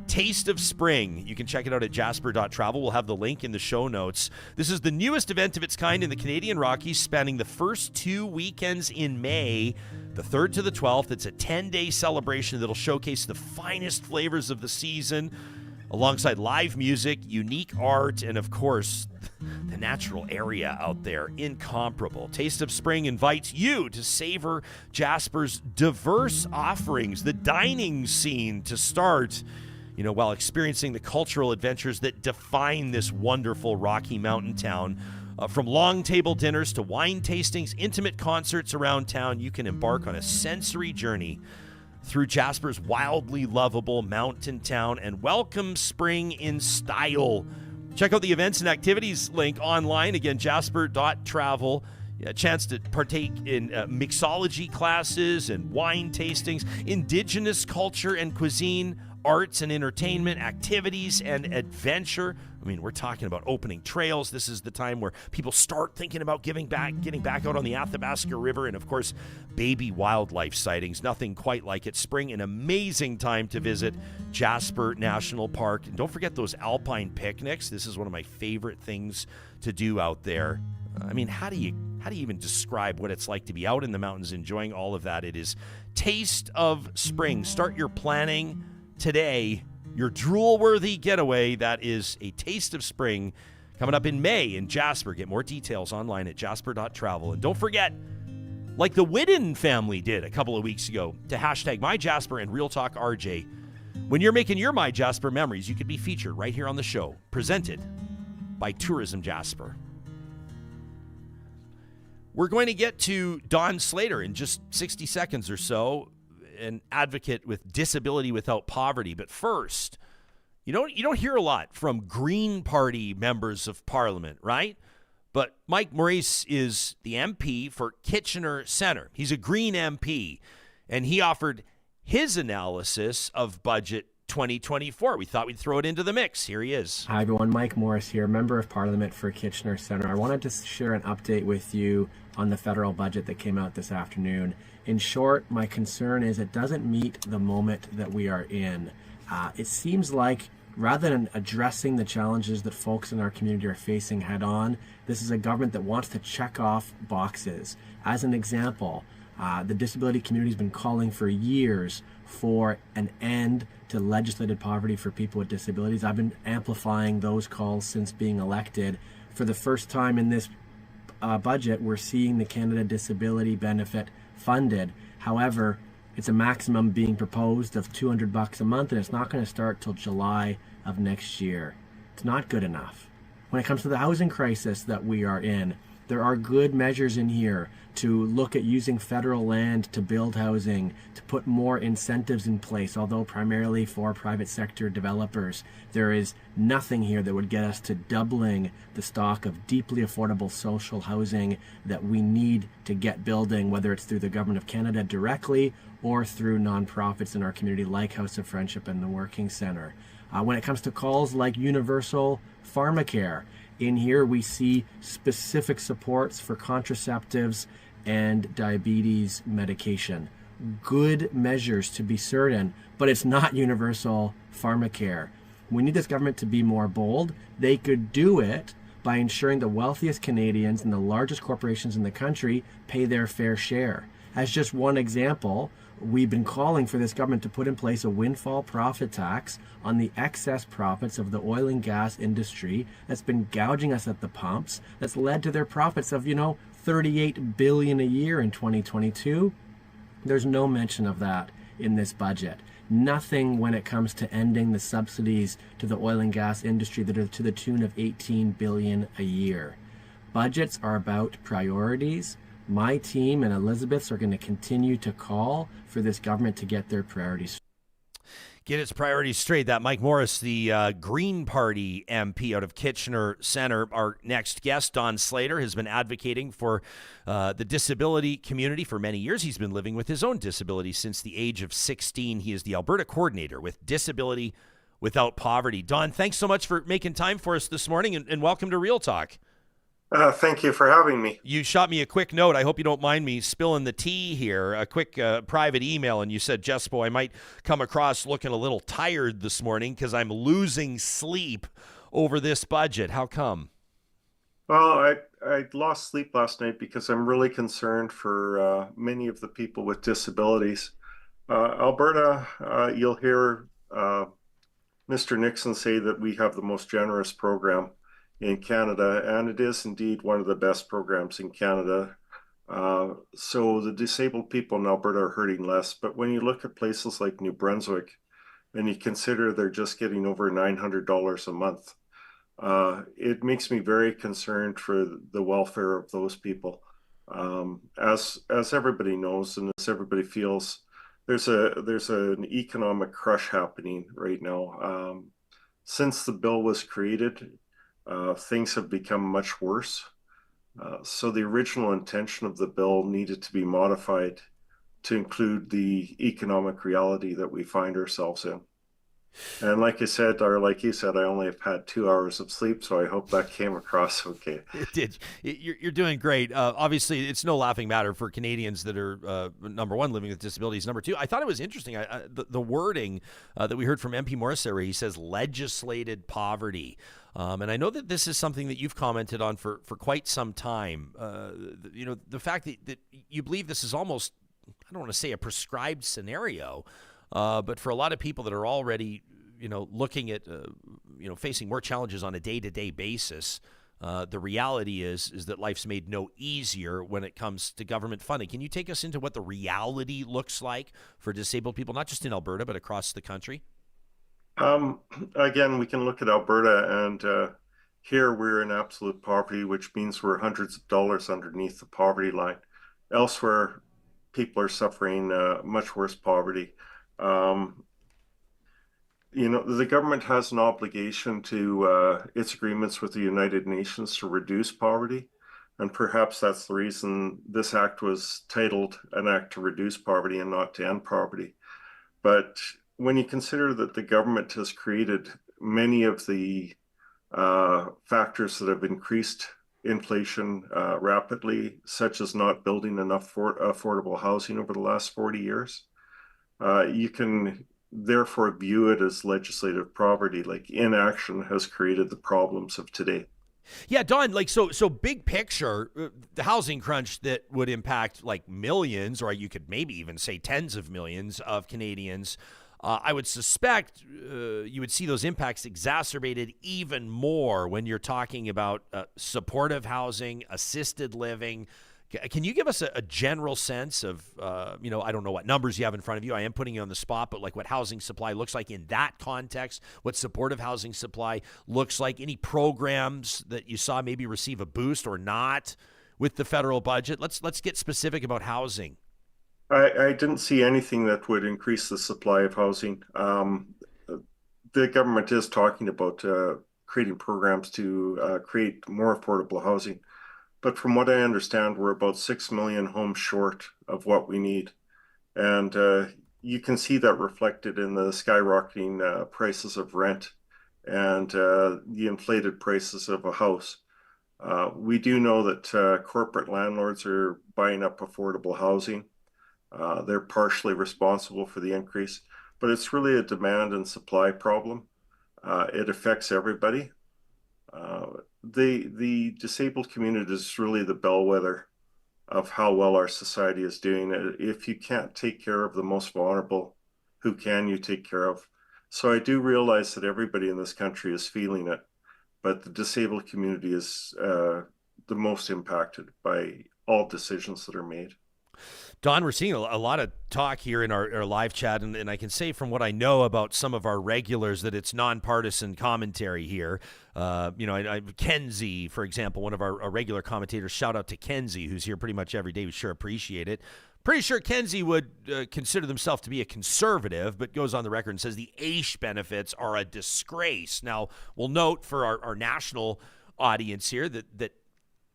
Taste of Spring. You can check it out at jasper.travel. We'll have the link in the show notes. This is the newest event of its kind in the Canadian Rockies, spanning the first 2 weekends in May, the 3rd to the 12th. It's a 10-day celebration that'll showcase the finest flavors of the season, alongside live music, unique art, and of course, the natural area out there. Incomparable. Taste of Spring invites you to savor Jasper's diverse offerings, the dining scene to start, while experiencing the cultural adventures that define this wonderful Rocky Mountain town. From long table dinners to wine tastings, intimate concerts around town, you can embark on a sensory journey through Jasper's wildly lovable mountain town and welcome spring in style. Check out the events and activities link online. Again, jasper.travel. a chance to partake in mixology classes and wine tastings, indigenous culture and cuisine, arts and entertainment, activities and adventure. I mean, we're talking about opening trails. This is the time where people start thinking about getting back out on the Athabasca River, and of course, baby wildlife sightings. Nothing quite like it. Spring, an amazing time to visit Jasper National Park. And don't forget those alpine picnics. This is one of my favorite things to do out there. I mean, how do you even describe what it's like to be out in the mountains enjoying all of that? It is taste of spring. Start your planning today. Your drool-worthy getaway, that is a taste of spring, coming up in May in Jasper. Get more details online at jasper.travel. And don't forget, like the Whiddon family did a couple of weeks ago, to hashtag MyJasper and Real Talk RJ. When you're making your MyJasper memories, you could be featured right here on the show, presented by Tourism Jasper. We're going to get to Don Slater in just 60 seconds or so, an advocate with Disability Without Poverty. But first, you don't hear a lot from Green Party members of Parliament, right? But Mike Maurice is the MP for Kitchener Centre. He's a Green MP, and he offered his analysis of Budget 2024. We thought we'd throw it into the mix. Here he is. Hi everyone, Mike Morris here, Member of Parliament for Kitchener Centre. I wanted to share an update with you on the federal budget that came out this afternoon. In short, my concern is it doesn't meet the moment that we are in. It seems like rather than addressing the challenges that folks in our community are facing head on, this is a government that wants to check off boxes. As an example, the disability community has been calling for years for an end to legislated poverty for people with disabilities. I've been amplifying those calls since being elected. For the first time in this budget, we're seeing the Canada Disability Benefit funded. However, it's a maximum being proposed of $200 a month, and it's not going to start till July of next year. It's not good enough. When it comes to the housing crisis that we are in, there are good measures in here to look at using federal land to build housing, to put more incentives in place, although primarily for private sector developers. There is nothing here that would get us to doubling the stock of deeply affordable social housing that we need to get building, whether it's through the Government of Canada directly or through nonprofits in our community like House of Friendship and the Working Centre. When it comes to calls like universal pharmacare, in here we see specific supports for contraceptives and diabetes medication. Good measures to be certain, but it's not universal pharmacare. We need this government to be more bold. They could do it by ensuring the wealthiest Canadians and the largest corporations in the country pay their fair share. As just one example, we've been calling for this government to put in place a windfall profit tax on the excess profits of the oil and gas industry that's been gouging us at the pumps, that's led to their profits of, $38 billion a year in 2022. There's no mention of that in this budget. Nothing when it comes to ending the subsidies to the oil and gas industry that are to the tune of $18 billion a year. Budgets are about priorities. My team and Elizabeth's are going to continue to call for this government to get their priorities. Get its priorities straight. That Mike Morris, the Green Party MP out of Kitchener Centre. Our next guest, Don Slater, has been advocating for the disability community for many years. He's been living with his own disability since the age of 16. He is the Alberta coordinator with Disability Without Poverty. Don, thanks so much for making time for us this morning, and welcome to Real Talk. Thank you for having me. You shot me a quick note. I hope you don't mind me spilling the tea here. A quick private email, and you said, Jespo, I might come across looking a little tired this morning because I'm losing sleep over this budget. How come? Well, I lost sleep last night because I'm really concerned for many of the people with disabilities. Alberta, you'll hear Mr. Nixon say that we have the most generous program in Canada, and it is indeed one of the best programs in Canada. So the disabled people in Alberta are hurting less. But when you look at places like New Brunswick and you consider they're just getting over $900 a month, it makes me very concerned for the welfare of those people. As everybody knows and as everybody feels, there's an economic crush happening right now. Since the bill was created, things have become much worse. So the original intention of the bill needed to be modified to include the economic reality that we find ourselves in. And like I said, or like you said, I only have had 2 hours of sleep, so I hope that came across okay. It did. You're doing great. Obviously, it's no laughing matter for Canadians that are, number one, living with disabilities. Number two, I thought it was interesting, the wording that we heard from MP Morris there, where he says legislated poverty. And I know that this is something that you've commented on for quite some time. The fact that you believe this is almost, I don't want to say a prescribed scenario, but for a lot of people that are already, looking at, facing more challenges on a day-to-day basis, the reality is that life's made no easier when it comes to government funding. Can you take us into what the reality looks like for disabled people, not just in Alberta, but across the country? Again, we can look at Alberta, and here we're in absolute poverty, which means we're hundreds of dollars underneath the poverty line. Elsewhere, people are suffering much worse poverty. The government has an obligation to its agreements with the United Nations to reduce poverty. And perhaps that's the reason this act was titled an act to reduce poverty and not to end poverty. But when you consider that the government has created many of the factors that have increased inflation rapidly, such as not building enough affordable housing over the last 40 years, you can therefore view it as legislative poverty. Like, inaction has created the problems of today. Yeah, Don, so big picture, the housing crunch that would impact like millions, or you could maybe even say tens of millions of Canadians, I would suspect you would see those impacts exacerbated even more when you're talking about supportive housing, assisted living. Can you give us a general sense of, I don't know what numbers you have in front of you. I am putting you on the spot, but like what housing supply looks like in that context, what supportive housing supply looks like, any programs that you saw maybe receive a boost or not with the federal budget? Let's get specific about housing. I didn't see anything that would increase the supply of housing. The government is talking about creating programs to create more affordable housing. But from what I understand, we're about 6 million homes short of what we need. And you can see that reflected in the skyrocketing prices of rent and the inflated prices of a house. We do know that corporate landlords are buying up affordable housing. They're partially responsible for the increase, but it's really a demand and supply problem. It affects everybody. The disabled community is really the bellwether of how well our society is doing. If you can't take care of the most vulnerable, who can you take care of? So I do realize that everybody in this country is feeling it, but the disabled community is the most impacted by all decisions that are made. Don, we're seeing a lot of talk here in our live chat, and I can say from what I know about some of our regulars that it's nonpartisan commentary here. Kenzie, for example, one of our regular commentators, shout out to Kenzie, who's here pretty much every day. We sure appreciate it. Pretty sure Kenzie would consider themselves to be a conservative, but goes on the record and says the AISH benefits are a disgrace. Now, we'll note for our national audience here that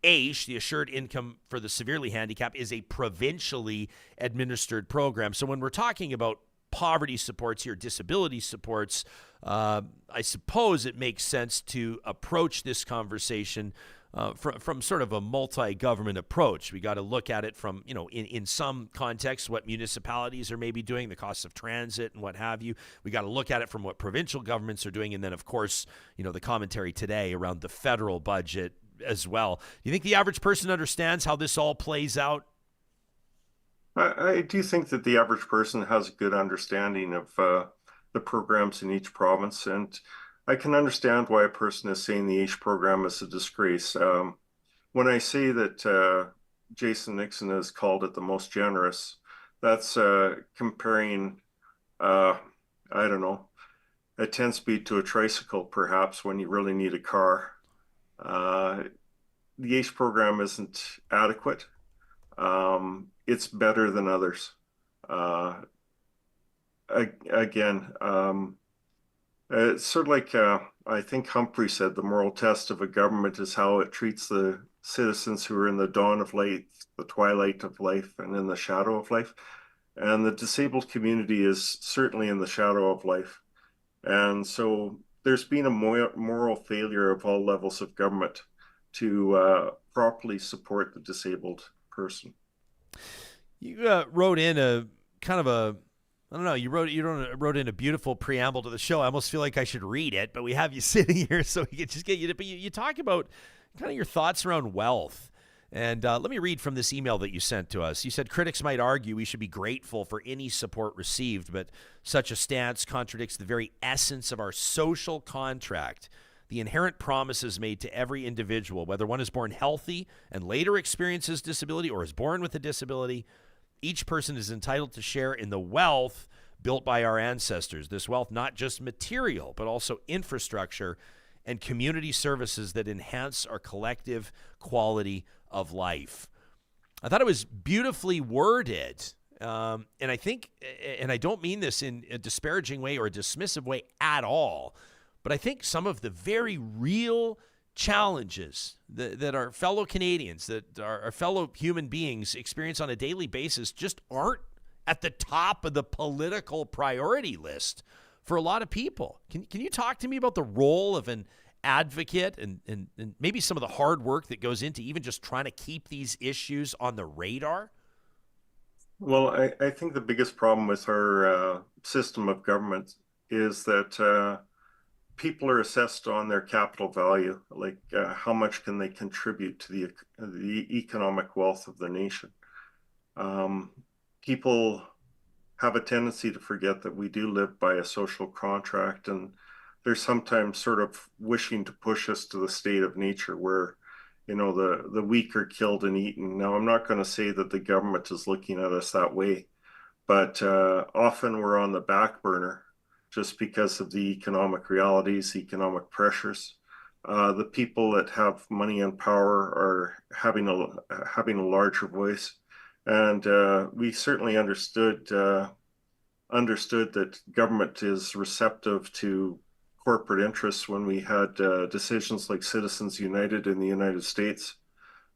AISH, the Assured Income for the Severely Handicapped, is a provincially administered program. So when we're talking about poverty supports here, disability supports, I suppose it makes sense to approach this conversation from sort of a multi-government approach. We got to look at it from, in some contexts, what municipalities are maybe doing, the costs of transit and what have you. We got to look at it from what provincial governments are doing. And then, of course, the commentary today around the federal budget as well. Do you think the average person understands how this all plays out? I do think that the average person has a good understanding of the programs in each province, and I can understand why a person is saying the AISH program is a disgrace. When I say that Jason Nixon has called it the most generous, that's comparing, I don't know, a 10-speed to a tricycle, perhaps, when you really need a car. The AISH program isn't adequate. It's better than others. Again, it's sort of like I think Humphrey said, the moral test of a government is how it treats the citizens who are in the dawn of life, the twilight of life, and in the shadow of life. And the disabled community is certainly in the shadow of life. And so there's been a moral failure of all levels of government to properly support the disabled person. You wrote in a kind of a, I don't know, you wrote in a beautiful preamble to the show. I almost feel like I should read it, but we have you sitting here so we can just get you. But you talk about kind of your thoughts around wealth. And let me read from this email that you sent to us. You said, critics might argue we should be grateful for any support received, but such a stance contradicts the very essence of our social contract, the inherent promises made to every individual, whether one is born healthy and later experiences disability or is born with a disability. Each person is entitled to share in the wealth built by our ancestors. This wealth, not just material, but also infrastructure and community services that enhance our collective quality of life. I thought it was beautifully worded. And I think, and I don't mean this in a disparaging way or a dismissive way at all, but I think some of the very real challenges that our fellow Canadians, that our fellow human beings experience on a daily basis just aren't at the top of the political priority list for a lot of people. Can you talk to me about the role of an advocate and maybe some of the hard work that goes into even just trying to keep these issues on the radar? Well, I think the biggest problem with our system of government is that people are assessed on their capital value, like how much can they contribute to the economic wealth of the nation. People have a tendency to forget that we do live by a social contract, and they're sometimes sort of wishing to push us to the state of nature where, you know, the weak are killed and eaten. Now, I'm not going to say that the government is looking at us that way, but often we're on the back burner just because of the economic realities, economic pressures. The people that have money and power are having a larger voice. And we certainly understood that government is receptive to corporate interests when we had decisions like Citizens United in the United States,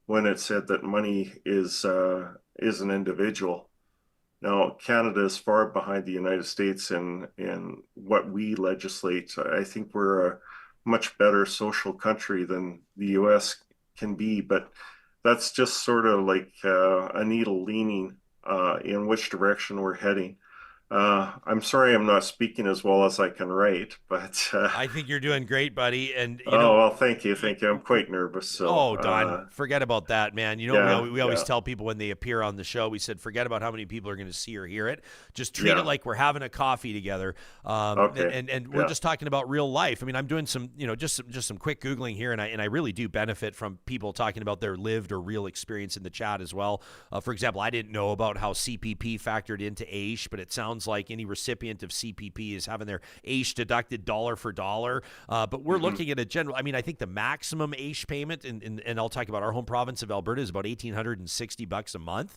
when it said that money is an individual. Now, Canada is far behind the United States in what we legislate. I think we're a much better social country than the US can be, but that's just sort of like a needle leaning in which direction we're heading. I'm sorry I'm not speaking as well as I can write, but I think you're doing great, buddy. And well, thank you. I'm quite nervous. So, Don, forget about that, man. You know, we always tell people when they appear on the show, we said, forget about how many people are going to see or hear it. Just treat it like we're having a coffee together. Okay. And we're just talking about real life. I mean, I'm doing some, just some quick Googling here, and I really do benefit from people talking about their lived or real experience in the chat as well. For example, I didn't know about how CPP factored into AISH, but it sounds like any recipient of CPP is having their AISH deducted dollar for dollar. But we're looking at a general, I mean, I think the maximum AISH payment, and I'll talk about our home province of Alberta, is about $1,860 a month.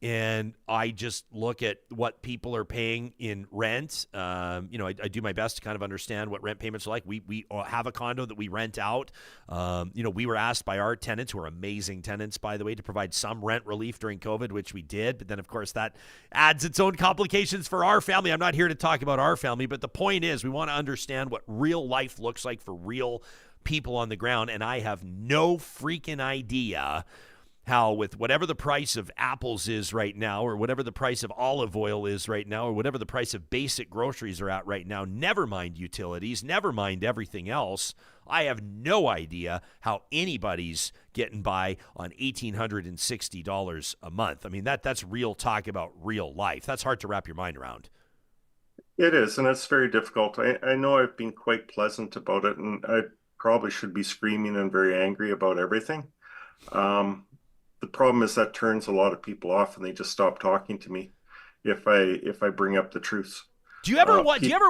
And I just look at what people are paying in rent. I do my best to kind of understand what rent payments are like. We have a condo that we rent out. We were asked by our tenants, who are amazing tenants, by the way, to provide some rent relief during COVID, which we did. But then, of course, that adds its own complications for our family. I'm not here to talk about our family, but the point is we want to understand what real life looks like for real people on the ground. And I have no freaking idea how, with whatever the price of apples is right now, or whatever the price of olive oil is right now, or whatever the price of basic groceries are at right now, never mind utilities, never mind everything else, I have no idea how anybody's getting by on $1,860 a month. I mean, that's real talk about real life. That's hard to wrap your mind around. It is, and it's very difficult. I know I've been quite pleasant about it, and I probably should be screaming and very angry about everything. The problem is that turns a lot of people off, and they just stop talking to me if I bring up the truths. Do you ever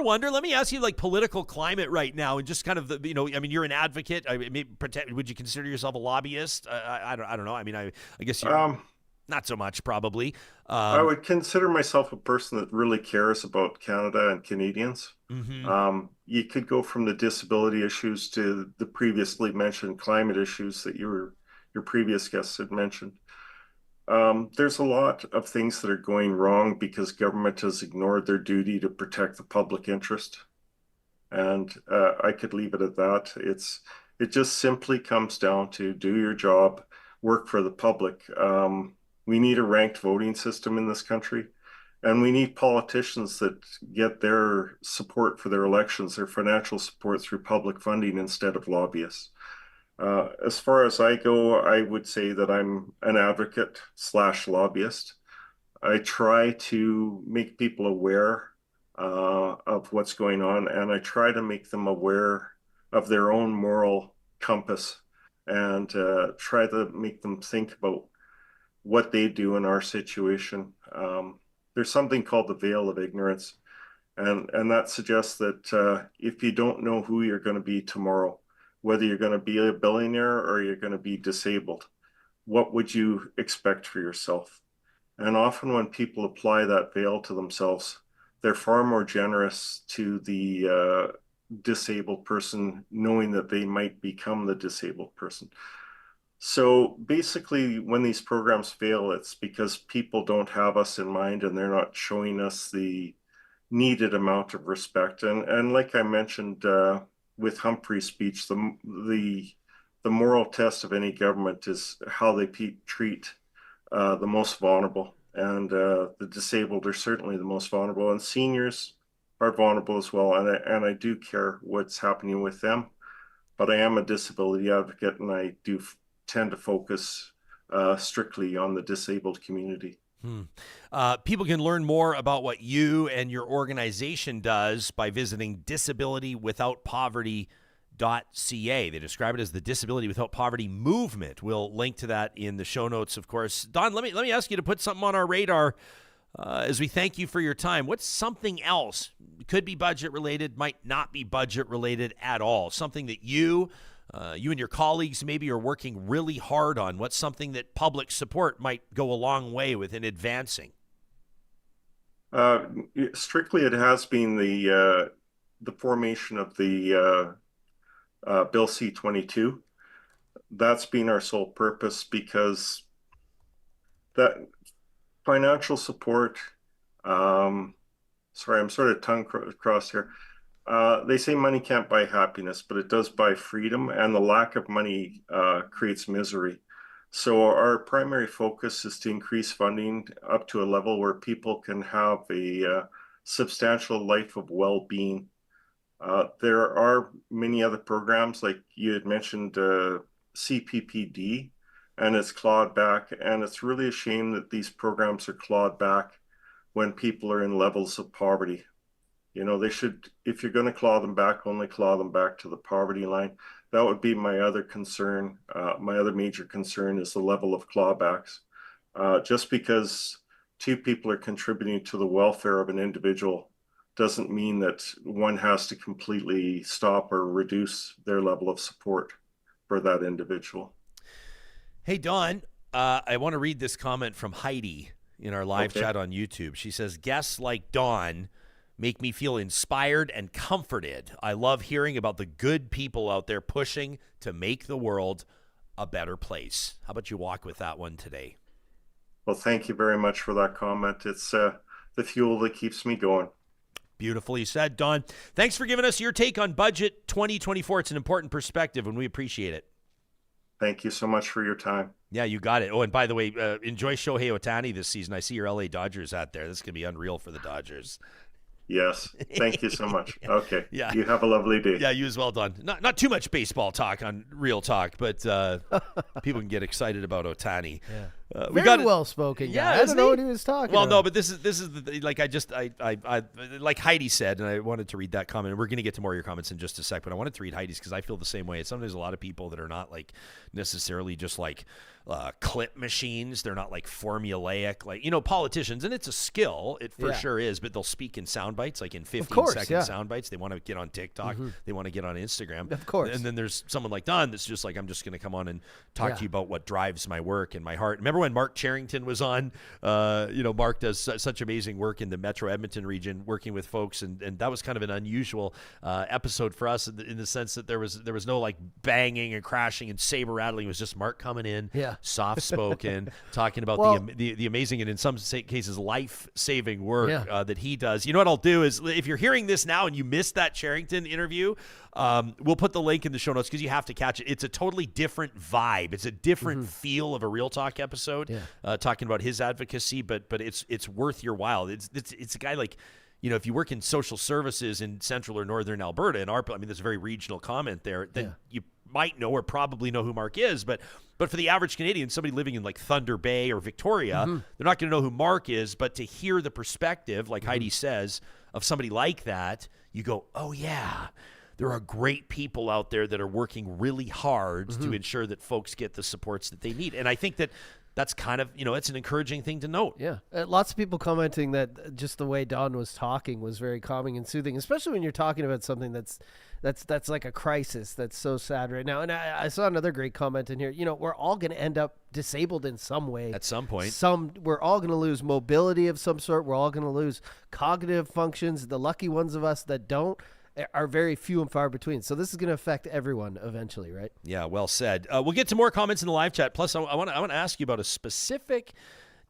wonder? Let me ask you, like, political climate right now, and just kind of you're an advocate. Would you consider yourself a lobbyist? I don't know. I mean, I guess you're not so much, probably. I would consider myself a person that really cares about Canada and Canadians. You could go from the disability issues to the previously mentioned climate issues that you're your previous guests had mentioned. There's a lot of things that are going wrong because government has ignored their duty to protect the public interest. And I could leave it at that. It just simply comes down to do your job, work for the public. We need a ranked voting system in this country, and we need politicians that get their support for their elections, their financial support through public funding instead of lobbyists. As far as I go, I would say that I'm an advocate / lobbyist. I try to make people aware of what's going on, and I try to make them aware of their own moral compass and try to make them think about what they do in our situation. There's something called the veil of ignorance, and that suggests that if you don't know who you're going to be tomorrow, whether you're going to be a billionaire or you're going to be disabled, what would you expect for yourself? And often when people apply that veil to themselves, they're far more generous to the disabled person, knowing that they might become the disabled person. So basically, when these programs fail, it's because people don't have us in mind and they're not showing us the needed amount of respect. And like I mentioned with Humphrey's speech, the moral test of any government is how they treat the most vulnerable. And the disabled are certainly the most vulnerable, and seniors are vulnerable as well. And I do care what's happening with them, but I am a disability advocate, and I do tend to focus strictly on the disabled community. People can learn more about what you and your organization does by visiting disabilitywithoutpoverty.ca. They describe it as the Disability Without Poverty Movement. We'll link to that in the show notes, of course. Don, let me ask you to put something on our radar as we thank you for your time. What's something else? Could be budget related, might not be budget related at all. Something that you and your colleagues maybe are working really hard on. What's something that public support might go a long way with in advancing? Strictly, it has been the formation of the Bill C-22. That's been our sole purpose, because that financial support, sorry, I'm sort of tongue crossed here. They say money can't buy happiness, but it does buy freedom, and the lack of money creates misery. So our primary focus is to increase funding up to a level where people can have a substantial life of well-being. There are many other programs, like you had mentioned, CPPD, and it's clawed back. And it's really a shame that these programs are clawed back when people are in levels of poverty. You know, they should, if you're going to claw them back, only claw them back to the poverty line. That would be my other concern. My other major concern is the level of clawbacks. Just because two people are contributing to the welfare of an individual doesn't mean that one has to completely stop or reduce their level of support for that individual. Hey, Don, I want to read this comment from Heidi in our live chat on YouTube. She says, guests like Don make me feel inspired and comforted. I love hearing about the good people out there pushing to make the world a better place. How about you walk with that one today? Well, thank you very much for that comment. It's the fuel that keeps me going. Beautifully said, Don. Thanks for giving us your take on Budget 2024. It's an important perspective, and we appreciate it. Thank you so much for your time. Yeah, you got it. Oh, and by the way, enjoy Shohei Ohtani this season. I see your LA Dodgers out there. This is going to be unreal for the Dodgers. Yes. Thank you so much. Okay. Yeah. You have a lovely day. Yeah, you as well, Don. Not too much baseball talk on Real Talk, but people can get excited about Ohtani. Yeah. We Very got well spoken. Yeah, I don't know what he was talking about. Well, no, but this is the, like I like Heidi said, and I wanted to read that comment. And we're going to get to more of your comments in just a sec, but I wanted to read Heidi's because I feel the same way. Sometimes a lot of people that are not like necessarily just like clip machines. They're not like formulaic, like, you know, politicians, and it's a skill. It for sure is, but they'll speak in sound bites, like in 15-second sound bites. They want to get on TikTok. They want to get on Instagram. Of course. And then there's someone like Don that's just like, I'm just going to come on and talk to you about what drives my work and my heart. Remember remember when Mark Charrington was on? Mark does such amazing work in the Metro Edmonton region, working with folks, and that was kind of an unusual episode for us in the sense that there was no like banging and crashing and saber rattling. It was just Mark coming in, soft spoken, talking about the amazing and in some cases life-saving work that he does. You know what I'll do is, if you're hearing this now and you missed that Charrington interview, we'll put the link in the show notes because you have to catch it. It's a totally different vibe. It's a different feel of a Real Talk episode, talking about his advocacy, but it's worth your while. It's a guy like, if you work in social services in central or northern Alberta, there's a very regional comment there that you might know or probably know who Mark is, but for the average Canadian, somebody living in like Thunder Bay or Victoria, they're not going to know who Mark is, but to hear the perspective, like Heidi says, of somebody like that, you go, oh yeah, there are great people out there that are working really hard to ensure that folks get the supports that they need. And I think that's kind of, it's an encouraging thing to note. Yeah. Lots of people commenting that just the way Don was talking was very calming and soothing, especially when you're talking about something that's like a crisis that's so sad right now. And I saw another great comment in here. We're all going to end up disabled in some way. At some point. We're all going to lose mobility of some sort. We're all going to lose cognitive functions. The lucky ones of us that don't are very few and far between. So this is going to affect everyone eventually, right? Yeah, well said. We'll get to more comments in the live chat. Plus, I want to ask you about a specific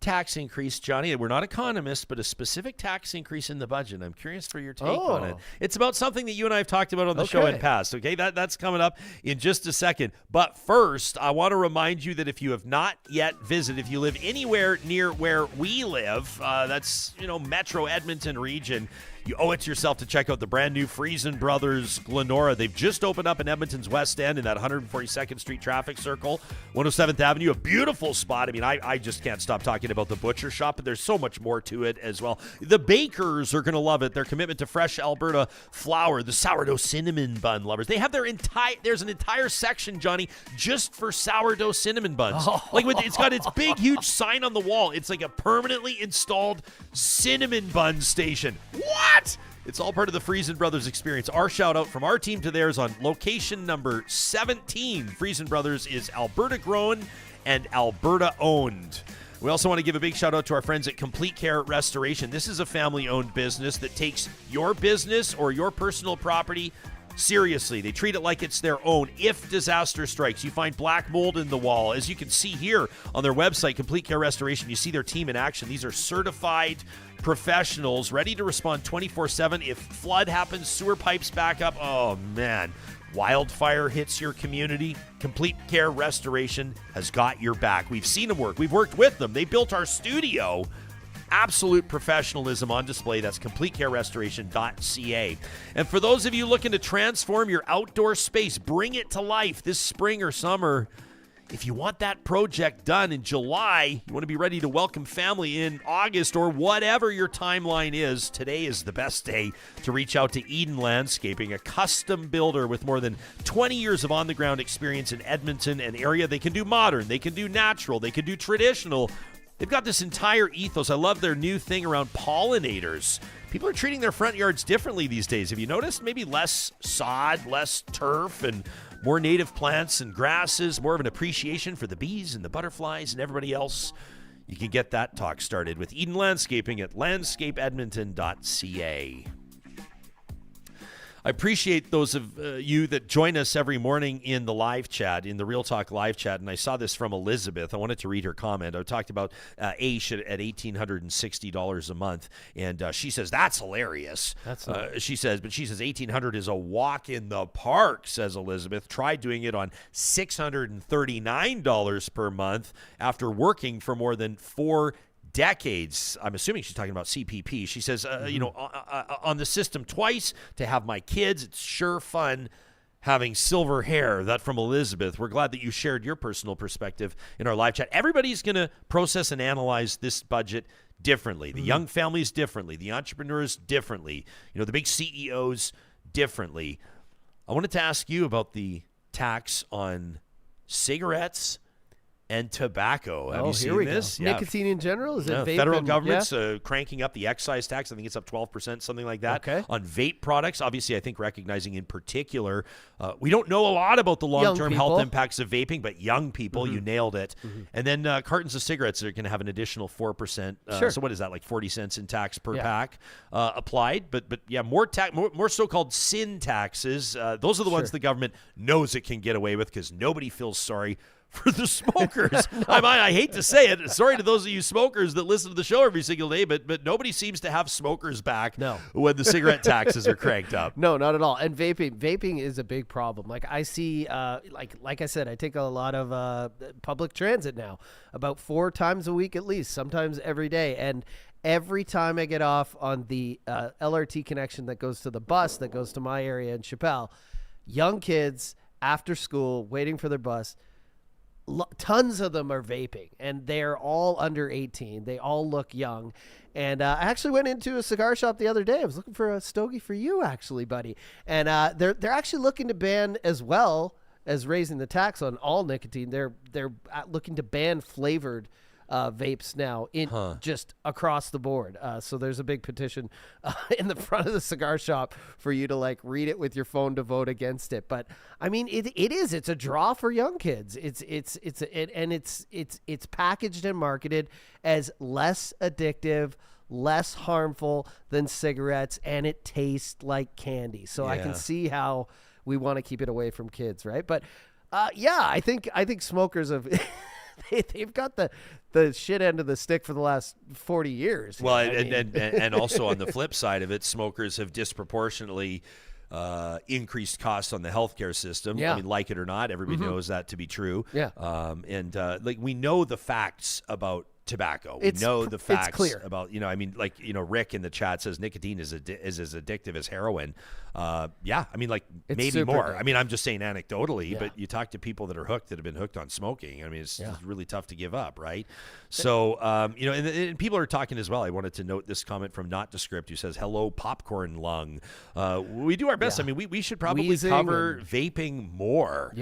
tax increase, Johnny. We're not economists, but a specific tax increase in the budget. I'm curious for your take on it. It's about something that you and I have talked about on the show in past. Okay, that's coming up in just a second. But first, I want to remind you that if you have not yet visited, if you live anywhere near where we live, that's Metro Edmonton region, you owe it to yourself to check out the brand new Fraser Brothers Glenora. They've just opened up in Edmonton's West End in that 142nd Street traffic circle, 107th Avenue, a beautiful spot. I just can't stop talking about the butcher shop, but there's so much more to it as well. The bakers are going to love it. Their commitment to fresh Alberta flour, the sourdough cinnamon bun lovers. They have there's an entire section, Johnny, just for sourdough cinnamon buns. It's got its big, huge sign on the wall. It's like a permanently installed cinnamon bun station. What? It's all part of the Fraser Brothers experience. Our shout out from our team to theirs on location number 17. Fraser Brothers is Alberta grown and Alberta owned. We also want to give a big shout out to our friends at Complete Care Restoration. This is a family owned business that takes your business or your personal property seriously. They treat it like it's their own. If disaster strikes, you find black mold in the wall. As you can see here on their website, Complete Care Restoration, you see their team in action. These are certified professionals ready to respond 24/7 if flood happens, sewer pipes back up. Oh man, wildfire hits your community. Complete Care Restoration has got your back. We've seen them work. We've worked with them. They built our studio. Absolute professionalism on display. That's CompleteCareRestoration.ca. And for those of you looking to transform your outdoor space, bring it to life this spring or summer, if you want that project done in July, you want to be ready to welcome family in August or whatever your timeline is, today is the best day to reach out to Eden Landscaping, a custom builder with more than 20 years of on-the-ground experience in Edmonton and area. They can do modern, they can do natural, they can do traditional. They've got this entire ethos. I love their new thing around pollinators. People are treating their front yards differently these days. Have you noticed? Maybe less sod, less turf, and more native plants and grasses, more of an appreciation for the bees and the butterflies and everybody else. You can get that talk started with Eden Landscaping at landscapeedmonton.ca. I appreciate those of you that join us every morning in the live chat, in the Real Talk live chat, and I saw this from Elizabeth. I wanted to read her comment. I talked about AISH at $1,860 a month, and she says, that's hilarious. She says $1,800 is a walk in the park, says Elizabeth. Tried doing it on $639 per month after working for more than 4 decades. I'm assuming she's talking about CPP. She says, on the system twice to have my kids. It's sure fun having silver hair. That from Elizabeth. We're glad that you shared your personal perspective in our live chat. Everybody's going to process and analyze this budget differently. The young families differently. The entrepreneurs differently. The big CEOs differently. I wanted to ask you about the tax on cigarettes and tobacco. Have you here seen we this? Go. Nicotine in general? Is it vape? Federal government's cranking up the excise tax. I think it's up 12%, something like that, on vape products. Obviously, I think recognizing in particular, we don't know a lot about the long-term health impacts of vaping, but young people, you nailed it. And then cartons of cigarettes are going to have an additional 4%. So what is that, like 40 cents in tax per pack applied? But yeah, more so-called sin taxes. Those are the ones the government knows it can get away with because nobody feels sorry for the smokers. I hate to say it. Sorry to those of you smokers that listen to the show every single day, but nobody seems to have smokers back when the cigarette taxes are cranked up. No, not at all. And vaping is a big problem. Like I see, like I said, I take a lot of public transit now, about 4 times a week at least, sometimes every day. And every time I get off on the LRT connection that goes to the bus that goes to my area in Chappelle, young kids after school waiting for their bus, tons of them are vaping, and they're all under 18. They all look young. And I actually went into a cigar shop the other day. I was looking for a stogie for you, actually, buddy. And they're actually looking to ban, as well as raising the tax on all nicotine, they're looking to ban flavored vapes now just across the board. So there's a big petition in the front of the cigar shop for you to like read it with your phone to vote against it. But I mean, it's a draw for young kids. It's packaged and marketed as less addictive, less harmful than cigarettes, and it tastes like candy. So I can see how we want to keep it away from kids, right? But I think smokers have they've got the shit end of the stick for the last 40 years. Well, and also on the flip side of it, smokers have disproportionately increased costs on the healthcare system. I mean, like it or not, everybody knows that to be true. Like we know the facts about tobacco. We know the facts about, Rick in the chat says nicotine is as addictive as heroin. I mean, like maybe more. Addictive. I mean, I'm just saying anecdotally, but you talk to people that are hooked, that have been hooked on smoking. I mean, it's really tough to give up, right? So, and people are talking as well. I wanted to note this comment from Nondescript who says, hello, popcorn lung. We do our best. I mean, we should probably cover vaping more.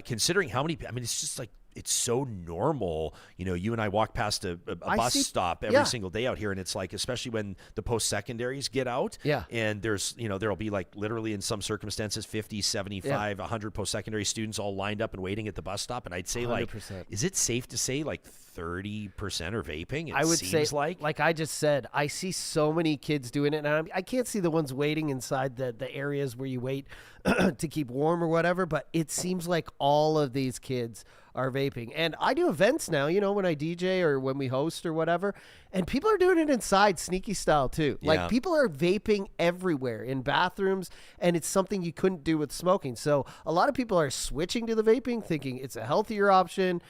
Considering how many, I mean, it's just like, it's so normal. You and I walk past a bus stop every single day out here, and it's like, especially when the post-secondaries get out, and there's, there'll be like literally in some circumstances 50, 75, 100 post-secondary students all lined up and waiting at the bus stop. And I'd say 100%. Like, is it safe to say like 30% are vaping? I would say, like I just said, I see so many kids doing it, and I can't see the ones waiting inside the areas where you wait to keep warm or whatever, but it seems like all of these kids are vaping. And I do events now, when I DJ or when we host or whatever, and people are doing it inside sneaky style too. Like people are vaping everywhere in bathrooms, and it's something you couldn't do with smoking. So a lot of people are switching to the vaping, thinking it's a healthier option.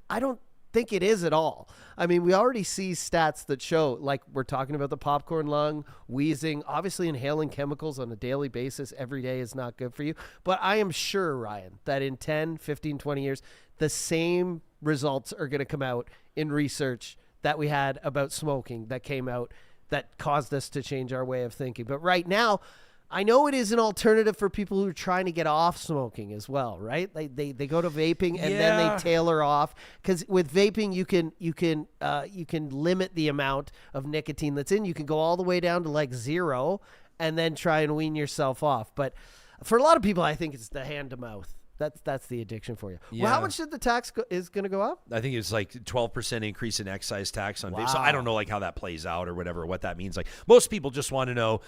I don't think it is at all. I mean, we already see stats that show, like we're talking about the popcorn lung, wheezing, obviously inhaling chemicals on a daily basis every day is not good for you. But I am sure, Ryan, that in 10, 15, 20 years, the same results are going to come out in research that we had about smoking that came out that caused us to change our way of thinking. But right now, I know it is an alternative for people who are trying to get off smoking as well, right? They go to vaping and then they tailor off, because with vaping you can limit the amount of nicotine that's in. You can go all the way down to like 0 and then try and wean yourself off. But for a lot of people, I think it's the hand to mouth. That's the addiction for you. Well, how much did the tax is going to go up? I think it's like 12% increase in excise tax on vape. So I don't know like how that plays out or whatever, what that means. Like most people just want to know,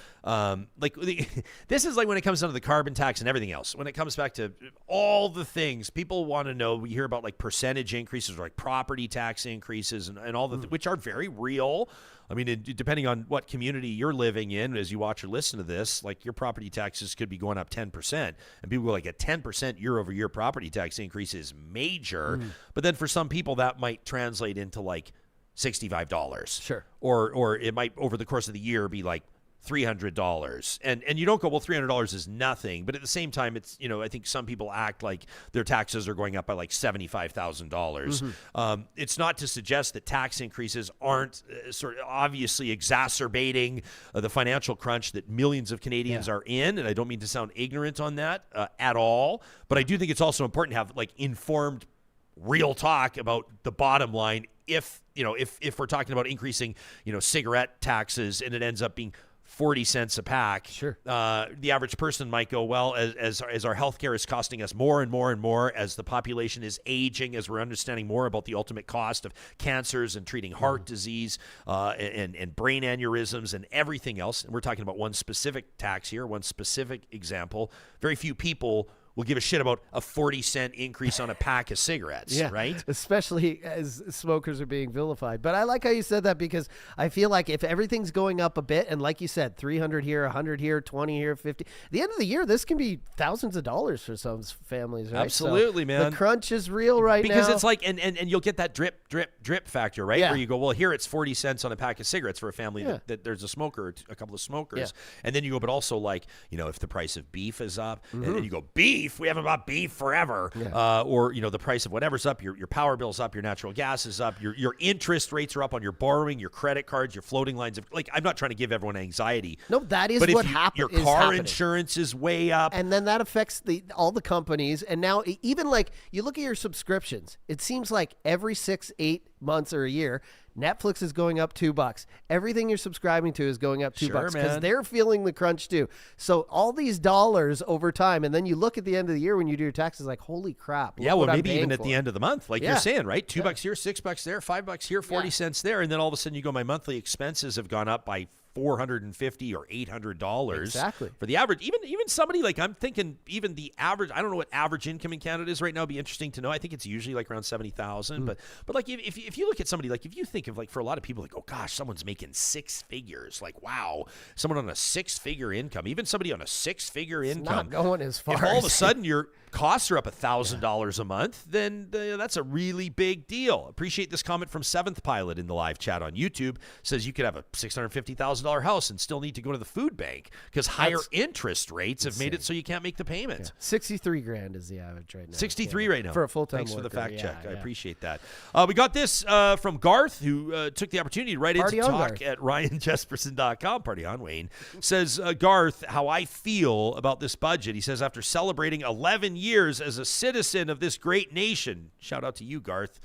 this is like when it comes down to the carbon tax and everything else. When it comes back to all the things, people want to know. We hear about like percentage increases or like property tax increases and all the which are very real. I mean, depending on what community you're living in, as you watch or listen to this, like your property taxes could be going up 10%. And people go like a 10% year-over-year property tax increase is major. But then for some people, that might translate into like $65. Sure. Or it might, over the course of the year, be like $300. And you don't go, well, $300 is nothing. But at the same time, it's, I think some people act like their taxes are going up by like $75,000. It's not to suggest that tax increases aren't sort of obviously exacerbating the financial crunch that millions of Canadians are in. And I don't mean to sound ignorant on that at all. But I do think it's also important to have like informed real talk about the bottom line. If we're talking about increasing, cigarette taxes and it ends up being 40 cents a pack, sure. The average person might go, well, as our healthcare is costing us more and more and more, as the population is aging, as we're understanding more about the ultimate cost of cancers and treating heart disease and brain aneurysms and everything else. And we're talking about one specific tax here, one specific example. Very few people will give a shit about a 40-cent increase on a pack of cigarettes, right? Especially as smokers are being vilified. But I like how you said that, because I feel like if everything's going up a bit, and like you said, 300 here, 100 here, 20 here, 50, at the end of the year, this can be thousands of dollars for some families, right? Absolutely, so man. The crunch is real right now. Because it's like, and you'll get that drip factor, right? Yeah. Where you go, well, here it's 40 cents on a pack of cigarettes for a family that there's a smoker, or a couple of smokers. Yeah. And then you go, but also like, if the price of beef is up, and then you go, beef? We haven't bought beef forever. Yeah. Or, the price of whatever's up, your power bill's up, your natural gas is up, your interest rates are up on your borrowing, your credit cards, your floating lines. I'm not trying to give everyone anxiety. No, that is what happens. Your car insurance is way up. And then that affects all the companies. And now even like you look at your subscriptions, it seems like every 6-8 months or a year, Netflix is going up $2. Everything you're subscribing to is going up $2 because they're feeling the crunch too. So all these dollars over time, and then you look at the end of the year when you do your taxes, like, holy crap. Yeah, well, maybe even at the end of the month, like you're saying, right? $2 here, $6 there, $5 here, 40 cents there, and then all of a sudden you go, my monthly expenses have gone up by $450 or $800 exactly for the average. Even somebody like, I'm thinking even the average, I don't know what average income in Canada is right now. It'd be interesting to know. I think it's usually like around 70,000. But like if you look at somebody, like if you think of like, for a lot of people, like, oh gosh, someone's making six figures, like, wow, someone on a 6-figure income, even somebody on a 6-figure income, not going as far. If all of a sudden your costs are up $1,000 a month, then that's a really big deal. Appreciate this comment from Seventh Pilot in the live chat on YouTube. Says you could have a $650,000 house and still need to go to the food bank because higher interest rates have made it so you can't make the payment. 63 grand is the average right now. 63 right now for a full-time Thanks worker. for the fact check. I appreciate that. We got this from Garth, who took the opportunity to write into talk at RyanJesperson.com. Party on, Wayne. Says, Garth, how I feel about this budget. He says, after celebrating 11 years as a citizen of this great nation, shout out to you, Garth,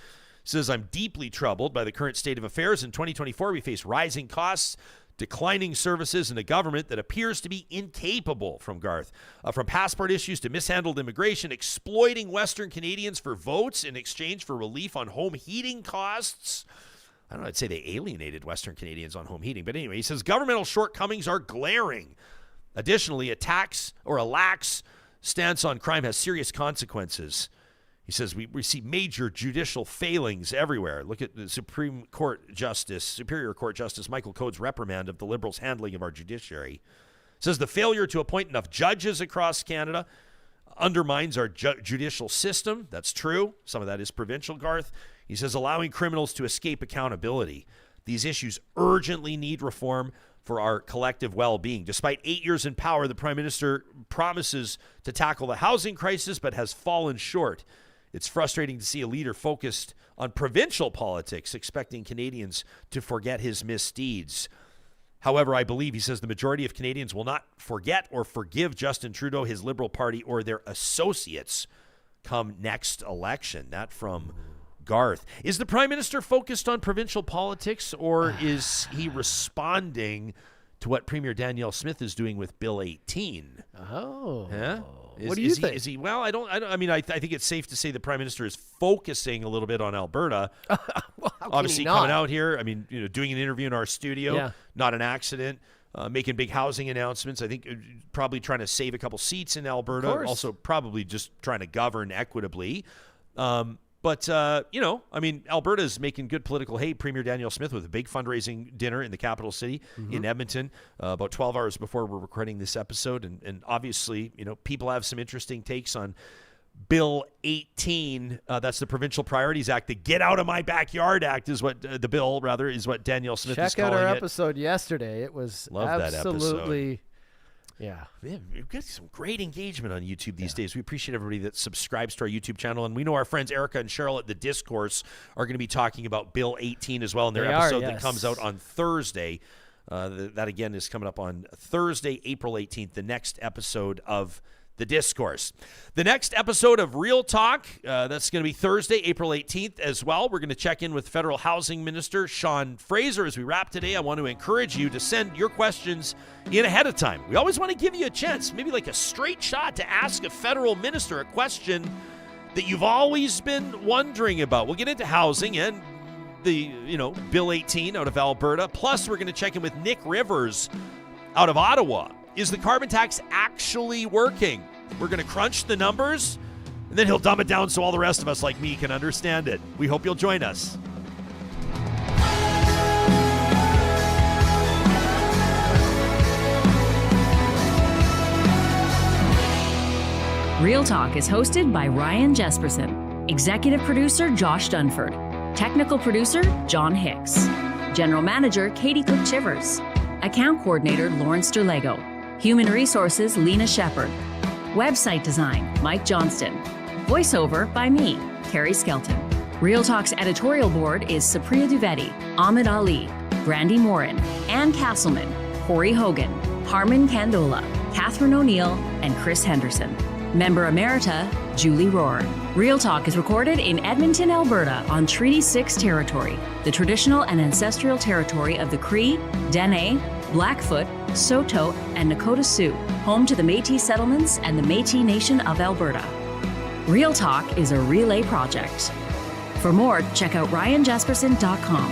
says, I'm deeply troubled by the current state of affairs. In 2024, we face rising costs, declining services, and a government that appears to be incapable, from Garth, from passport issues to mishandled immigration, exploiting Western Canadians for votes in exchange for relief on home heating costs. I don't know, I'd say they alienated Western Canadians on home heating. But anyway, he says governmental shortcomings are glaring. Additionally, a lax stance on crime has serious consequences. He says we see major judicial failings everywhere. Look at the Superior Court Justice Michael Code's reprimand of the Liberals' handling of our judiciary. Says the failure to appoint enough judges across Canada undermines our judicial system. That's true. Some of that is provincial, Garth. He says allowing criminals to escape accountability. These issues urgently need reform for our collective well-being. Despite 8 years in power, the Prime Minister promises to tackle the housing crisis but has fallen short. It's frustrating to see a leader focused on provincial politics, expecting Canadians to forget his misdeeds. However, I believe, he says, the majority of Canadians will not forget or forgive Justin Trudeau, his Liberal Party, or their associates come next election. That from Garth. Is the Prime Minister focused on provincial politics, or is he responding to what Premier Danielle Smith is doing with Bill 18? Oh. Yeah? What do you think? Is he? Well, I think it's safe to say the Prime Minister is focusing a little bit on Alberta. Well, obviously coming out here. I mean, doing an interview in our studio, not an accident. Making big housing announcements. I think probably trying to save a couple seats in Alberta. Also probably just trying to govern equitably. But Alberta is making good political hay. Premier Danielle Smith with a big fundraising dinner in the capital city in Edmonton about 12 hours before we're recording this episode. And obviously, people have some interesting takes on Bill 18. That's the Provincial Priorities Act. The Get Out of My Backyard Act is what the bill, rather, is what Danielle Smith is calling it. Check out our episode yesterday. It was absolutely... Yeah, we've got some great engagement on YouTube these days. We appreciate everybody that subscribes to our YouTube channel. And we know our friends Erica and Cheryl at The Discourse are going to be talking about Bill 18 as well in their episode that comes out on Thursday. That, again, is coming up on Thursday, April 18th, the next episode of the discourse. The next episode of Real Talk, that's going to be Thursday, April 18th as well. We're going to check in with Federal Housing Minister Sean Fraser. As we wrap today, I want to encourage you to send your questions in ahead of time. We always want to give you a chance, maybe like a straight shot, to ask a federal minister a question that you've always been wondering about. We'll get into housing and the, Bill 18 out of Alberta. Plus, we're going to check in with Nick Rivers out of Ottawa. Is the carbon tax actually working? We're going to crunch the numbers, and then he'll dumb it down so all the rest of us like me can understand it. We hope you'll join us. Real Talk is hosted by Ryan Jesperson, executive producer Josh Dunford, technical producer John Hicks, general manager Katie Cook-Chivers, account coordinator Lawrence Derlego, human resources Lena Shepard, website design Mike Johnston, voiceover by me, Carrie Skelton. Real Talk's editorial board is Supriya Dwivedi, Ahmed Ali, Brandy Morin, Ann Castleman, Corey Hogan, Harman Candola, Catherine O'Neill, and Chris Henderson. Member Emerita, Julie Rohr. Real Talk is recorded in Edmonton, Alberta on Treaty 6 territory, the traditional and ancestral territory of the Cree, Dene, Blackfoot, Saulteaux, and Nakota Sioux, home to the Métis settlements and the Métis Nation of Alberta. Real Talk is a relay project. For more, check out ryanjesperson.com.